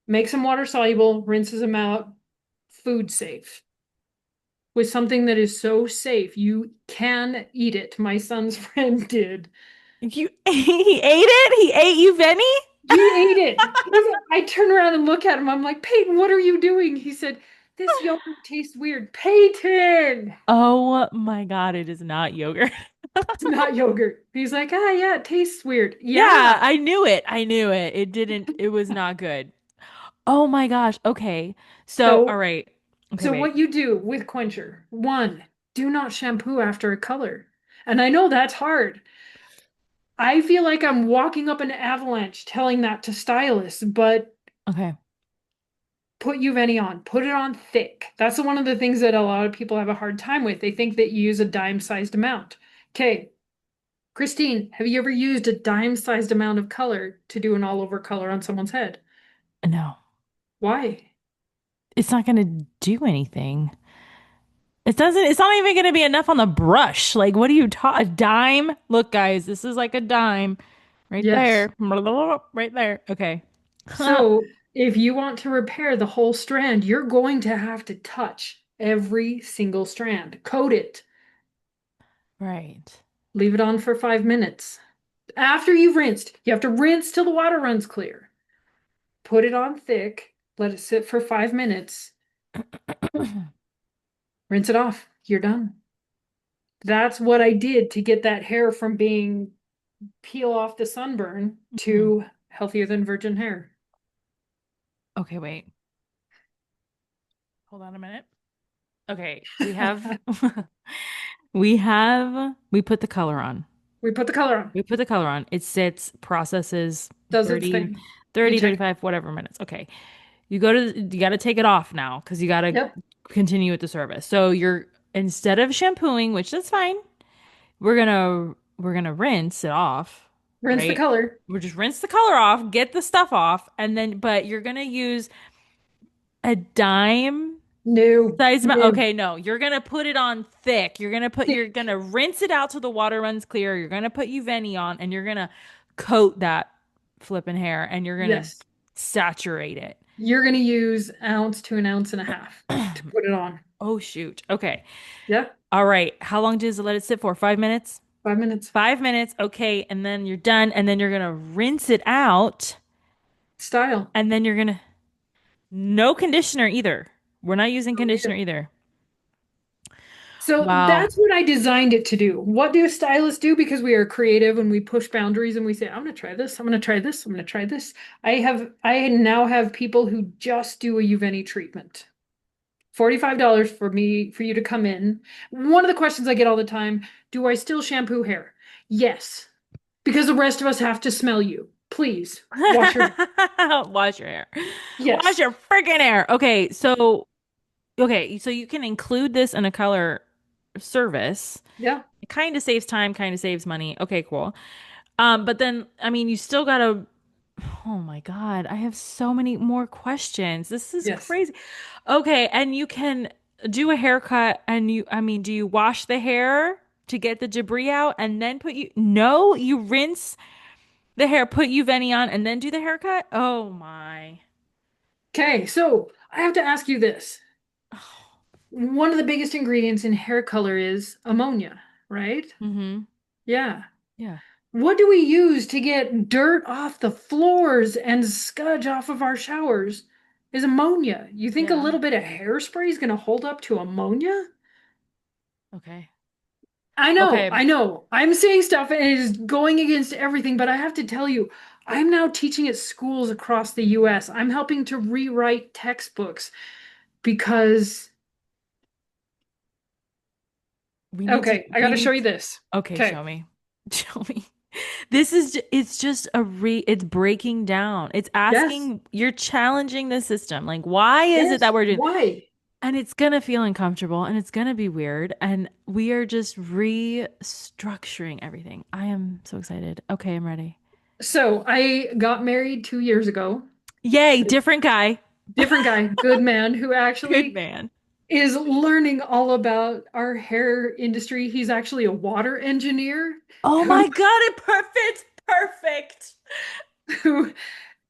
S2: makes them water soluble, rinses them out, food safe. With something that is so safe, you can eat it. My son's friend did.
S1: You he ate it? He ate you, Venny?
S2: He ate it. I turn around and look at him. I'm like, Peyton, what are you doing? He said, this yogurt tastes weird. Peyton!
S1: Oh my God, it is not yogurt.
S2: It's not yogurt. He's like, ah, yeah, it tastes weird.
S1: Yeah,
S2: Yeah.
S1: I knew it. I knew it. It was not good. Oh my gosh. Okay. So, all
S2: So,
S1: right. Okay,
S2: so
S1: wait.
S2: what you do with Quencher, one, do not shampoo after a color. And I know that's hard. I feel like I'm walking up an avalanche telling that to stylists, but
S1: Okay.
S2: put Uveni on, put it on thick. That's one of the things that a lot of people have a hard time with. They think that you use a dime-sized amount. Okay, Krystine, have you ever used a dime-sized amount of color to do an all-over color on someone's head?
S1: No.
S2: Why?
S1: It's not going to do anything. It's not even going to be enough on the brush. Like, what are you a dime? Look, guys, this is like a dime right
S2: Yes.
S1: there. Right there. Okay.
S2: So if you want to repair the whole strand, you're going to have to touch every single strand. Coat it.
S1: Right.
S2: Leave it on for 5 minutes. After you've rinsed, you have to rinse till the water runs clear. Put it on thick, let it sit for 5 minutes, rinse it off. You're done. That's what I did to get that hair from being peel off the sunburn
S1: Mhm.
S2: to healthier than virgin hair.
S1: Okay, wait. Hold on a minute. Okay, we have we put the color on.
S2: We put the color on.
S1: We put the color on. It sits, processes
S2: Does its
S1: 30,
S2: thing. You
S1: 30,
S2: check.
S1: 35, whatever minutes. Okay. You got to take it off now because you got to
S2: Yep.
S1: continue with the service. So you're instead of shampooing, which that's fine, we're gonna rinse it off,
S2: Rinse the
S1: right?
S2: color.
S1: We'll just rinse the color off, get the stuff off, and then but you're gonna use a dime
S2: No,
S1: size amount.
S2: no.
S1: Okay, no, you're gonna put it on thick. You're gonna rinse it out till the water runs clear. You're gonna put Iueveni on, and you're gonna coat that flipping hair, and you're gonna
S2: Yes.
S1: saturate it.
S2: You're going to use ounce to an ounce and a half to put it on.
S1: Oh shoot. Okay.
S2: Yeah.
S1: All right. How long does it let it sit for? 5 minutes?
S2: 5 minutes.
S1: 5 minutes. Okay. And then you're done. And then you're gonna rinse it out.
S2: Style.
S1: And then you're gonna no conditioner either. We're not using
S2: Don't need
S1: conditioner
S2: it.
S1: either.
S2: So
S1: Wow.
S2: that's what I designed it to do. What do stylists do? Because we are creative and we push boundaries and we say, I'm going to try this. I'm going to try this. I'm going to try this. I now have people who just do a Uveni treatment. $45 for you to come in. One of the questions I get all the time, do I still shampoo hair? Yes, because the rest of us have to smell you. Please wash your hair.
S1: Wash your hair. Wash
S2: Yes.
S1: your freaking hair. Okay, so you can include this in a color service.
S2: Yeah.
S1: It kind of saves time, kind of saves money. Okay, cool. But then I mean you still gotta oh my God, I have so many more questions. This is
S2: Yes.
S1: crazy. Okay, and you can do a haircut and I mean, do you wash the hair to get the debris out and then no, you rinse the hair, put Uveni on and then do the haircut? Oh my.
S2: Okay, so I have to ask you this. One of the biggest ingredients in hair color is ammonia, right?
S1: Mm-hmm.
S2: Yeah.
S1: Yeah.
S2: What do we use to get dirt off the floors and scudge off of our showers? Is ammonia. You think a
S1: Yeah.
S2: little bit of hairspray is going to hold up to ammonia?
S1: Okay.
S2: I know,
S1: Okay.
S2: I know. I'm saying stuff and it is going against everything, but I have to tell you, I'm now teaching at schools across the US. I'm helping to rewrite textbooks because, okay, I got
S1: We
S2: to show
S1: need
S2: you this.
S1: okay,
S2: Okay.
S1: show me. Show me. It's just it's breaking down. It's
S2: Yes.
S1: asking, you're challenging the system. Like, why is it that
S2: Yes.
S1: we're doing,
S2: Why?
S1: and it's gonna feel uncomfortable and it's gonna be weird. And we are just restructuring everything. I am so excited. Okay, I'm ready.
S2: So I got married 2 years ago.
S1: Yay, different guy.
S2: Different guy, good man, who
S1: Good
S2: actually
S1: man.
S2: is learning all about our hair industry. He's actually a water engineer
S1: Oh
S2: who
S1: my God, it perfect. Perfect.
S2: who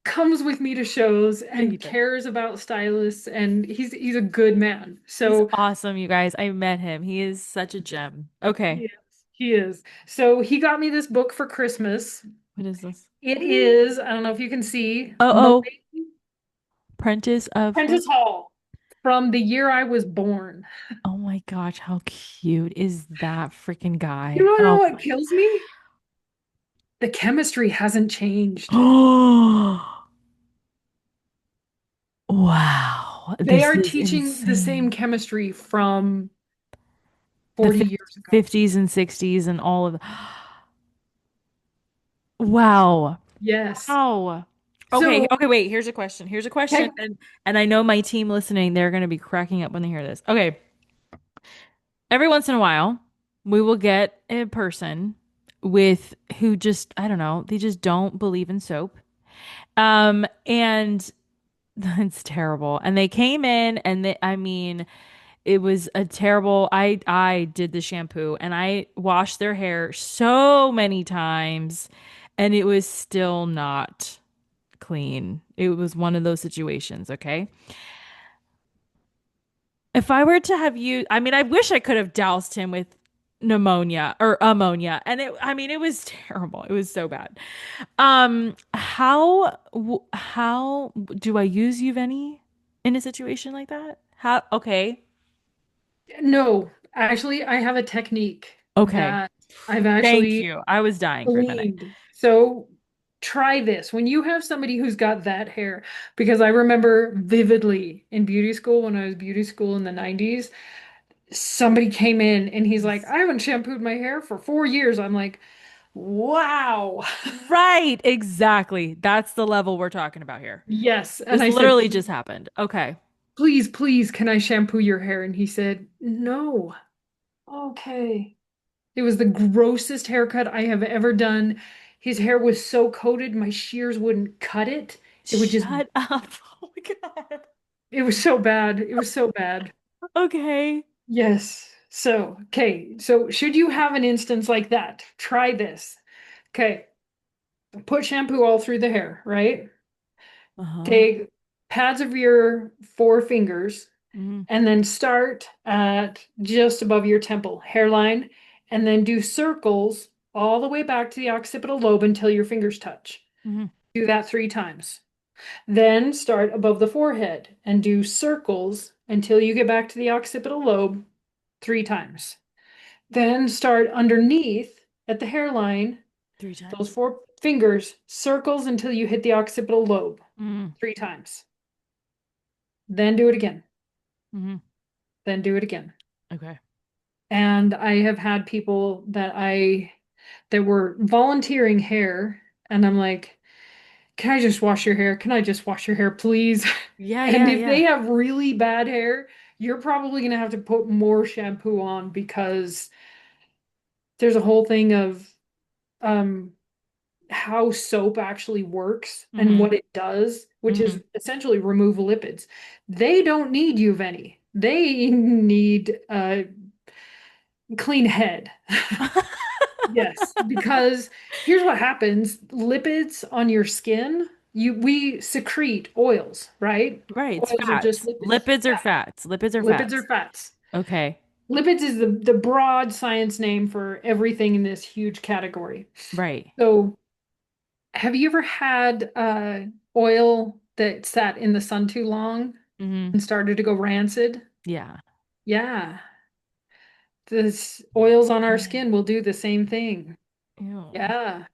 S2: comes with me to shows and
S1: Baby.
S2: cares about stylists, and he's a good man.
S1: He's
S2: So
S1: awesome, you guys. I met him. He is such a gem. Okay.
S2: he is. He is. So he got me this book for Christmas.
S1: What is this?
S2: It
S1: Ooh.
S2: is, I don't know if you can see,
S1: Oh, oh.
S2: Monet
S1: Prentice of what?
S2: Prentice Hall from the year I was born.
S1: Oh my gosh, how cute is that freaking
S2: You
S1: guy?
S2: want to know
S1: Oh
S2: what
S1: my
S2: kills me? The chemistry hasn't changed.
S1: God. Wow,
S2: They
S1: this
S2: are
S1: is
S2: teaching the same
S1: insane.
S2: chemistry from
S1: The
S2: 40 years ago.
S1: 50s and 60s and all of wow.
S2: Yes.
S1: Wow. Okay,
S2: So,
S1: okay, wait, here's a question. Here's a question
S2: okay,
S1: and I know my team listening, they're going to be cracking up when they hear this. Okay, every once in a while, we will get a person with who just, I don't know, they just don't believe in soap. And it's terrible. And they came in and I mean, It was a terrible, I did the shampoo and I washed their hair so many times and it was still not clean. It was one of those situations, okay? If I were to have you, I mean, I wish I could have doused him with pneumonia or ammonia. And I mean, it was terrible. It was so bad. How do I use Uveni in a situation like that? How, okay.
S2: No, actually, I have a technique
S1: Okay.
S2: that I've
S1: Thank
S2: actually
S1: you. I was dying for a minute.
S2: gleaned. So try this when you have somebody who's got that hair, because I remember vividly in beauty school when I was beauty school in the 90s, somebody came in and he's like,
S1: Yes.
S2: I haven't shampooed my hair for 4 years. I'm like, wow.
S1: Right, exactly. That's the level we're talking about here.
S2: Yes. And
S1: This
S2: I said,
S1: literally just happened. Okay.
S2: please, please, can I shampoo your hair? And he said, no. Okay. It was the grossest haircut I have ever done. His hair was so coated, my shears wouldn't cut it. It would just,
S1: Shut up. Oh my God.
S2: it was so bad. It was so bad.
S1: Okay.
S2: Yes. So, okay. So, should you have an instance like that, try this. Okay. Put shampoo all through the hair, right?
S1: Uh-huh.
S2: Take pads of your four fingers
S1: Hmm.
S2: and then start at just above your temple hairline and then do circles all the way back to the occipital lobe until your fingers touch.
S1: Hmm.
S2: Do that 3 times. Then start above the forehead and do circles until you get back to the occipital lobe 3 times. Then start underneath at the hairline,
S1: Three
S2: those
S1: times.
S2: four fingers, circles until you hit the occipital lobe
S1: Hmm.
S2: 3 times. Then do it again.
S1: Hmm.
S2: Then do it again.
S1: Okay.
S2: And I have had people that were volunteering hair, and I'm like, can I just wash your hair? Can I just wash your hair, please?
S1: Yeah,
S2: And
S1: yeah,
S2: if they
S1: yeah.
S2: have really bad hair, you're probably gonna have to put more shampoo on because there's a whole thing of um how soap actually works and
S1: Hmm.
S2: what it does, which
S1: Hmm.
S2: is essentially remove lipids. They don't need Iueveni. They need a clean head. Yes, because here's what happens. Lipids on your skin, we secrete oils, right?
S1: Right, it's
S2: Oils are just
S1: fats.
S2: lipids.
S1: Lipids are
S2: Yeah.
S1: fats. Lipids are
S2: Lipids are
S1: fats.
S2: fats.
S1: Okay.
S2: Lipids is the broad science name for everything in this huge category.
S1: Right.
S2: So, have you ever had oil that sat in the sun too long
S1: Hmm.
S2: and started to go rancid?
S1: Yeah.
S2: Yeah. This oils on our
S1: Okay.
S2: skin will do the same thing.
S1: Ew.
S2: Yeah.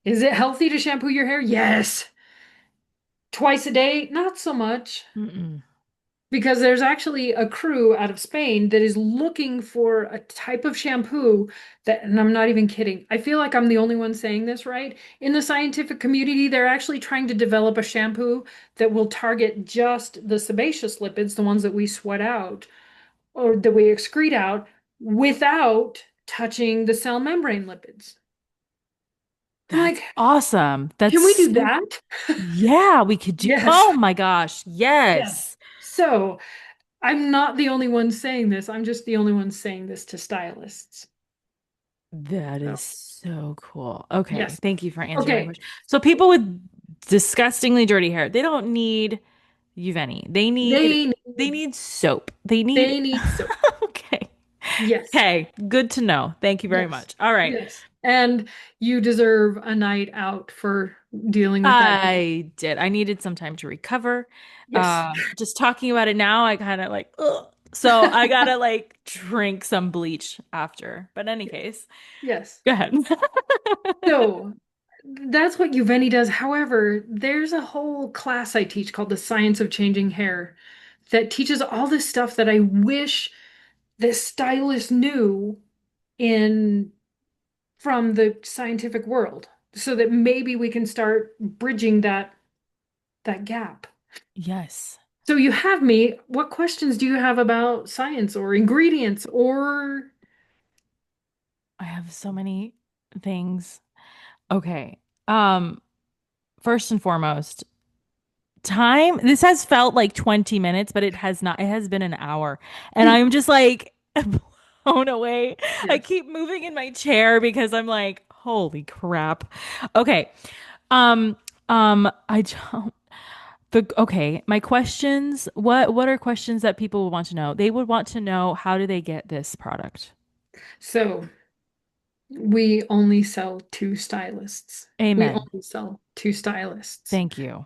S2: Is it healthy to shampoo your hair? Yes. Twice a day? Not so much.
S1: Mm-mm.
S2: Because there's actually a crew out of Spain that is looking for a type of shampoo that, and I'm not even kidding. I feel like I'm the only one saying this, right? In the scientific community, they're actually trying to develop a shampoo that will target just the sebaceous lipids, the ones that we sweat out or that we excrete out, without touching the cell membrane lipids. I'm
S1: That's
S2: like,
S1: awesome. That's
S2: can we do
S1: so,
S2: that?
S1: yeah, we could do,
S2: Yes.
S1: oh my gosh.
S2: Yes.
S1: Yes.
S2: So, I'm not the only one saying this. I'm just the only one saying this to stylists.
S1: That
S2: So,
S1: is so cool. Okay.
S2: yes.
S1: Thank you for answering my
S2: Okay.
S1: question. So people with disgustingly dirty hair, they don't need Uveni.
S2: They
S1: They
S2: need
S1: need soap. They need
S2: they need soap.
S1: okay.
S2: Yes.
S1: Okay. Good to know. Thank you very
S2: Yes.
S1: much. All right.
S2: Yes. And you deserve a night out for dealing with that.
S1: I did. I needed some time to recover.
S2: Yes.
S1: Just talking about it now, I kind of like, ugh. So I gotta like drink some bleach after. But in any case,
S2: Yes.
S1: go ahead.
S2: So that's what Iueveni does. However, there's a whole class I teach called the Science of Changing Hair that teaches all this stuff that I wish the stylist knew in from the scientific world so that maybe we can start bridging that gap.
S1: Yes.
S2: So you have me. What questions do you have about science or ingredients or
S1: I have so many things. Okay. Um, First and foremost, time, this has felt like 20 minutes, but it has not. It has been an hour. And I'm just like blown away. I
S2: Yes.
S1: keep moving in my chair because I'm like, holy crap. Okay. Um, I don't okay, my questions, what are questions that people would want to know? They would want to know, how do they get this product?
S2: So we only sell two stylists. We
S1: Amen.
S2: only sell two stylists.
S1: Thank you.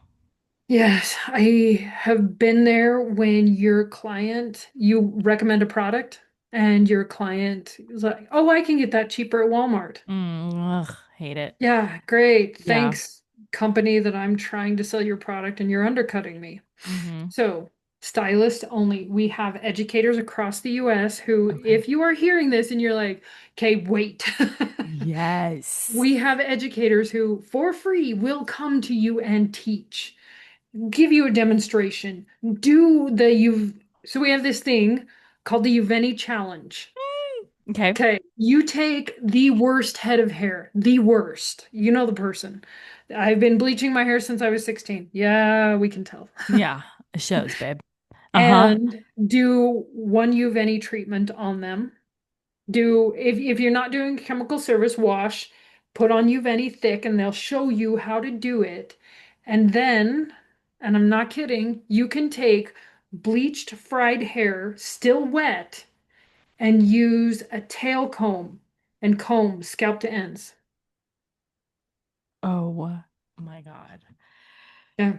S2: Yes, I have been there when your client, you recommend a product and your client is like, oh, I can get that cheaper at Walmart.
S1: Ugh, hate it.
S2: Yeah, great.
S1: Yeah.
S2: Thanks, company that I'm trying to sell your product and you're undercutting me.
S1: Mm-hmm.
S2: So, stylist only. We have educators across the US who,
S1: Okay.
S2: if you are hearing this and you're like, okay, wait.
S1: Yes.
S2: We have educators who, for free, will come to you and teach, give you a demonstration, do the you. So we have this thing called the Iueveni challenge.
S1: Okay.
S2: Okay, you take the worst head of hair, the worst. You know the person. I've been bleaching my hair since I was 16. Yeah, we can tell.
S1: Yeah. It shows, babe. Uh-huh.
S2: And do one Iueveni treatment on them. Do if you're not doing chemical service wash, put on Iueveni thick and they'll show you how to do it. And then, and I'm not kidding, you can take bleached fried hair still wet and use a tail comb and comb scalp to ends.
S1: Oh my God.
S2: Yeah.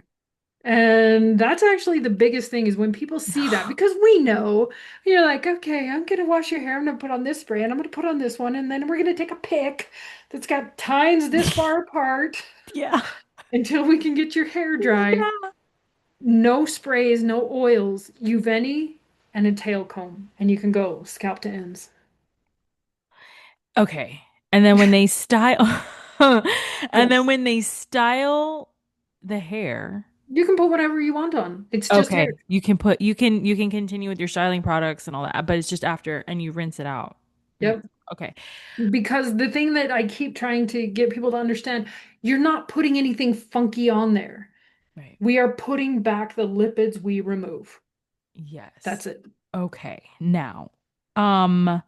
S2: And that's actually the biggest thing is when people see that because we know you're like, okay, I'm gonna wash your hair, I'm gonna put on this spray and I'm gonna put on this one, and then we're gonna take a pick that's got tines this far apart
S1: Yeah.
S2: until we can get your hair dry.
S1: Yeah.
S2: No sprays, no oils, Iueveni and a tail comb, and you can go scalp to ends.
S1: Okay. And then when they style and then
S2: Yes.
S1: when they style the hair,
S2: You can put whatever you want on. It's just hair.
S1: okay, you can continue with your styling products and all that, but it's just after and you rinse it out. And
S2: Yep.
S1: it's okay.
S2: Because the thing that I keep trying to get people to understand, you're not putting anything funky on there.
S1: Right.
S2: We are putting back the lipids we remove.
S1: Yes.
S2: That's it.
S1: Okay. Now, um,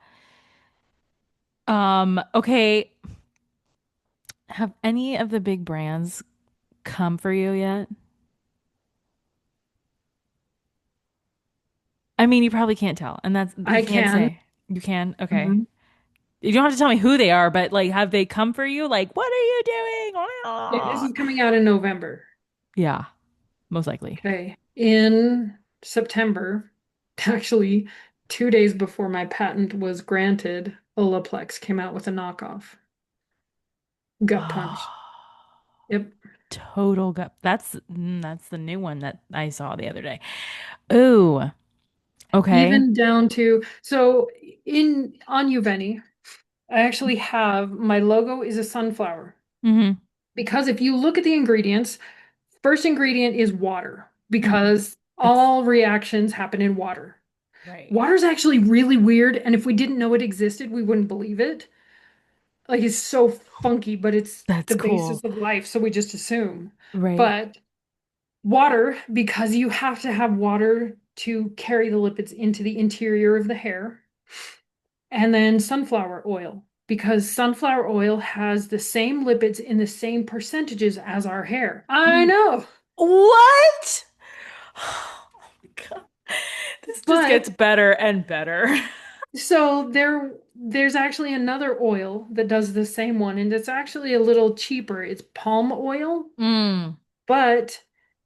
S1: okay. Have any of the big brands come for you yet? I mean, you probably can't tell, and that's you
S2: I
S1: can't
S2: can.
S1: say. You can? Okay.
S2: Mhm.
S1: You don't have to tell me who they are, but like, have they come for you? Like, what are you doing?
S2: Okay, this is coming out in November.
S1: Yeah, most likely.
S2: Okay. In September, actually, 2 days before my patent was granted, Olaplex came out with a knockoff. Gut punch. Yep.
S1: Total gut. That's the new one that I saw the other day. Ooh, okay.
S2: Even down to, so in on Uveni, I actually have my logo is a sunflower.
S1: Mm-hmm.
S2: Because if you look at the ingredients, first ingredient is water
S1: Mm-hmm.
S2: because
S1: It's
S2: all reactions happen in water.
S1: right.
S2: Water's actually really weird, and if we didn't know it existed, we wouldn't believe it. Like it's so funky, but it's
S1: That's
S2: the
S1: cool.
S2: basis of life, so we just assume.
S1: Right.
S2: But water, because you have to have water to carry the lipids into the interior of the hair, and then sunflower oil, because sunflower oil has the same lipids in the same percentages as our hair. I know.
S1: What? Oh my God. This just gets
S2: But
S1: better and better.
S2: so there's actually another oil that does the same one, and it's actually a little cheaper. It's palm oil,
S1: Mm.
S2: but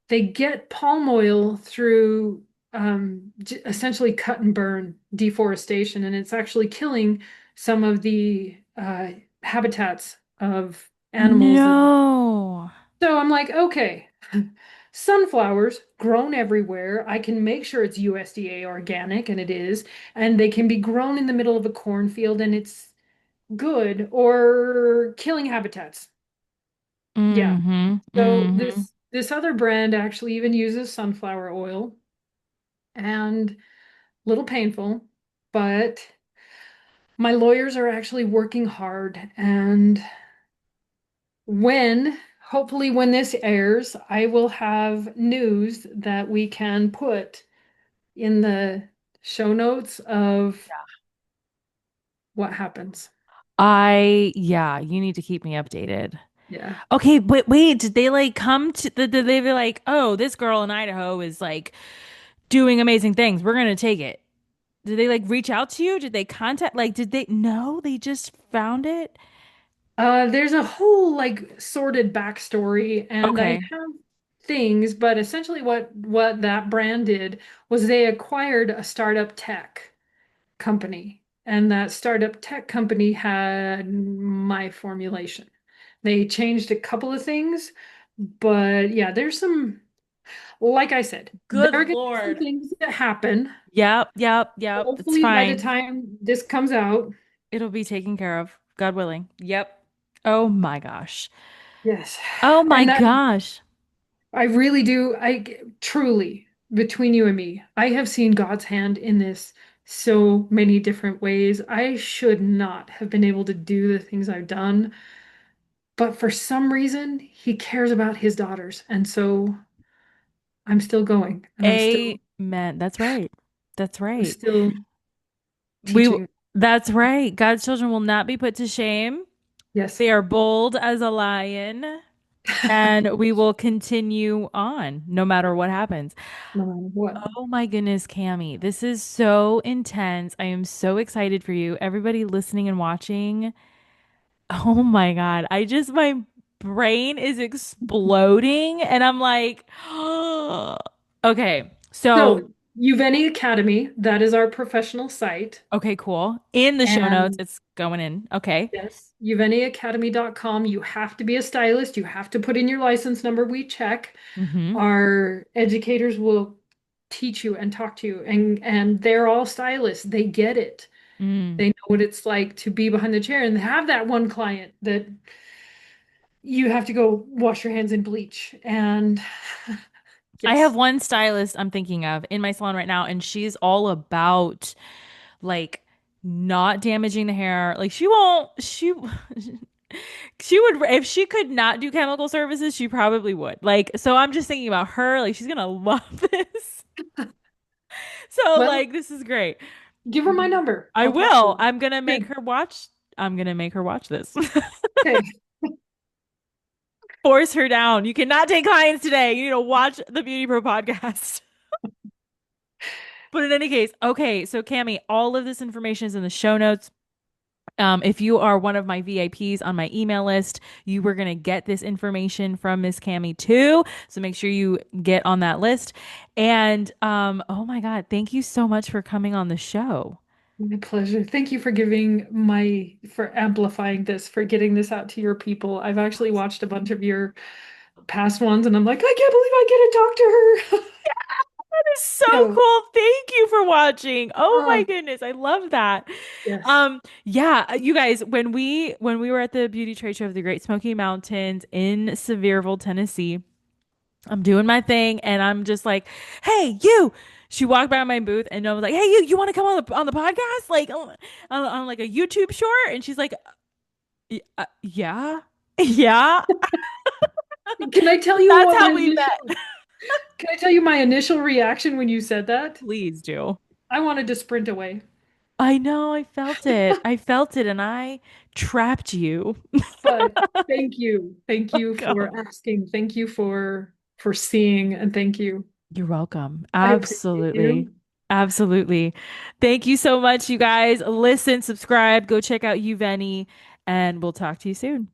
S2: they get palm oil through essentially cut and burn deforestation, and it's actually killing some of the habitats of animals. And
S1: No.
S2: so I'm like, okay, sunflowers grown everywhere. I can make sure it's USDA organic, and it is, and they can be grown in the middle of a cornfield, and it's good, or killing habitats. Yeah.
S1: Mm-hmm.
S2: So
S1: Mm-hmm.
S2: this other brand actually even uses sunflower oil, and a little painful, but my lawyers are actually working hard, and when hopefully when this airs, I will have news that we can put in the show notes of what happens.
S1: Yeah, you need to keep me updated.
S2: Yeah.
S1: Okay, but wait, did they like come to did they be like, oh, this girl in Idaho is like doing amazing things. We're gonna take it. Did they like reach out to you? Did they contact like did they no, they just found it?
S2: There's a whole like sordid backstory, and I
S1: Okay.
S2: have things, but essentially what that brand did was they acquired a startup tech company, and that startup tech company had my formulation. They changed a couple of things, but yeah, there's some, like I said, there
S1: Good
S2: are going to be some
S1: Lord.
S2: things that happen.
S1: Yep. It's
S2: Hopefully, by the
S1: fine.
S2: time this comes out,
S1: It'll be taken care of, God willing. Yep. Oh my gosh.
S2: yes.
S1: Oh my
S2: And that
S1: gosh.
S2: I really do. I truly, between you and me, I have seen God's hand in this so many different ways. I should not have been able to do the things I've done, but for some reason, he cares about his daughters. And so I'm still going and
S1: Amen. That's right. That's
S2: I'm
S1: right.
S2: still
S1: We
S2: teaching.
S1: that's right. God's children will not be put to shame.
S2: Yes.
S1: They are bold as a lion, and we will continue on no matter what happens.
S2: No matter what.
S1: Oh my goodness, Camie, this is so intense. I am so excited for you. Everybody listening and watching. Oh my God. My brain is exploding and I'm like, okay. So,
S2: So, Iueveni Academy, that is our professional site.
S1: okay, cool. In the show notes,
S2: And
S1: it's going in. Okay.
S2: yes, iuveniacademy.com. You have to be a stylist. You have to put in your license number. We check.
S1: Mm-hmm.
S2: Our educators will teach you and talk to you, and they're all stylists. They get it.
S1: Mm.
S2: They know what it's like to be behind the chair and have that one client that you have to go wash your hands in bleach. And
S1: I have
S2: yes,
S1: one stylist I'm thinking of in my salon right now, and she's all about like not damaging the hair. Like she would if she could not do chemical services, she probably would. Like, so I'm just thinking about her, like she's gonna love this. So
S2: well,
S1: like this is great.
S2: give her my number.
S1: I
S2: I'll talk to
S1: will.
S2: her. Good.
S1: I'm gonna make her watch this.
S2: Okay.
S1: Force her down. You cannot take clients today. You need to watch the Beauty Pro podcast. But in any case, okay, so Camie, all of this information is in the show notes. If you are one of my VIPs on my email list, you were going to get this information from Miss Camie too. So make sure you get on that list. And oh my God, thank you so much for coming on the show.
S2: My pleasure. Thank you for amplifying this, for getting this out to your people. I've actually watched a bunch of your past ones and I'm like, I can't believe I get to talk to her.
S1: That is so
S2: So,
S1: cool. Thank you for watching. Oh my
S2: oh,
S1: goodness, I love that.
S2: yes.
S1: Yeah, you guys, when we were at the beauty trade show of the Great Smoky Mountains in Sevierville, Tennessee, I'm doing my thing and I'm just like, "Hey, you." She walked by my booth and I was like, "Hey, you want to come on the podcast? Like on like a YouTube short?" And she's like, "Yeah." Yeah.
S2: Can I tell you
S1: That's
S2: what my
S1: how we met.
S2: initial, can I tell you my initial reaction when you said that?
S1: Please do.
S2: I wanted to sprint away.
S1: I know, I felt it. I felt it and I trapped you.
S2: But thank you. Thank you for
S1: Welcome.
S2: asking. Thank you for seeing, and thank you.
S1: You're welcome.
S2: I appreciate
S1: Absolutely.
S2: you.
S1: Absolutely. Thank you so much, you guys. Listen, subscribe, go check out Iueveni, and we'll talk to you soon.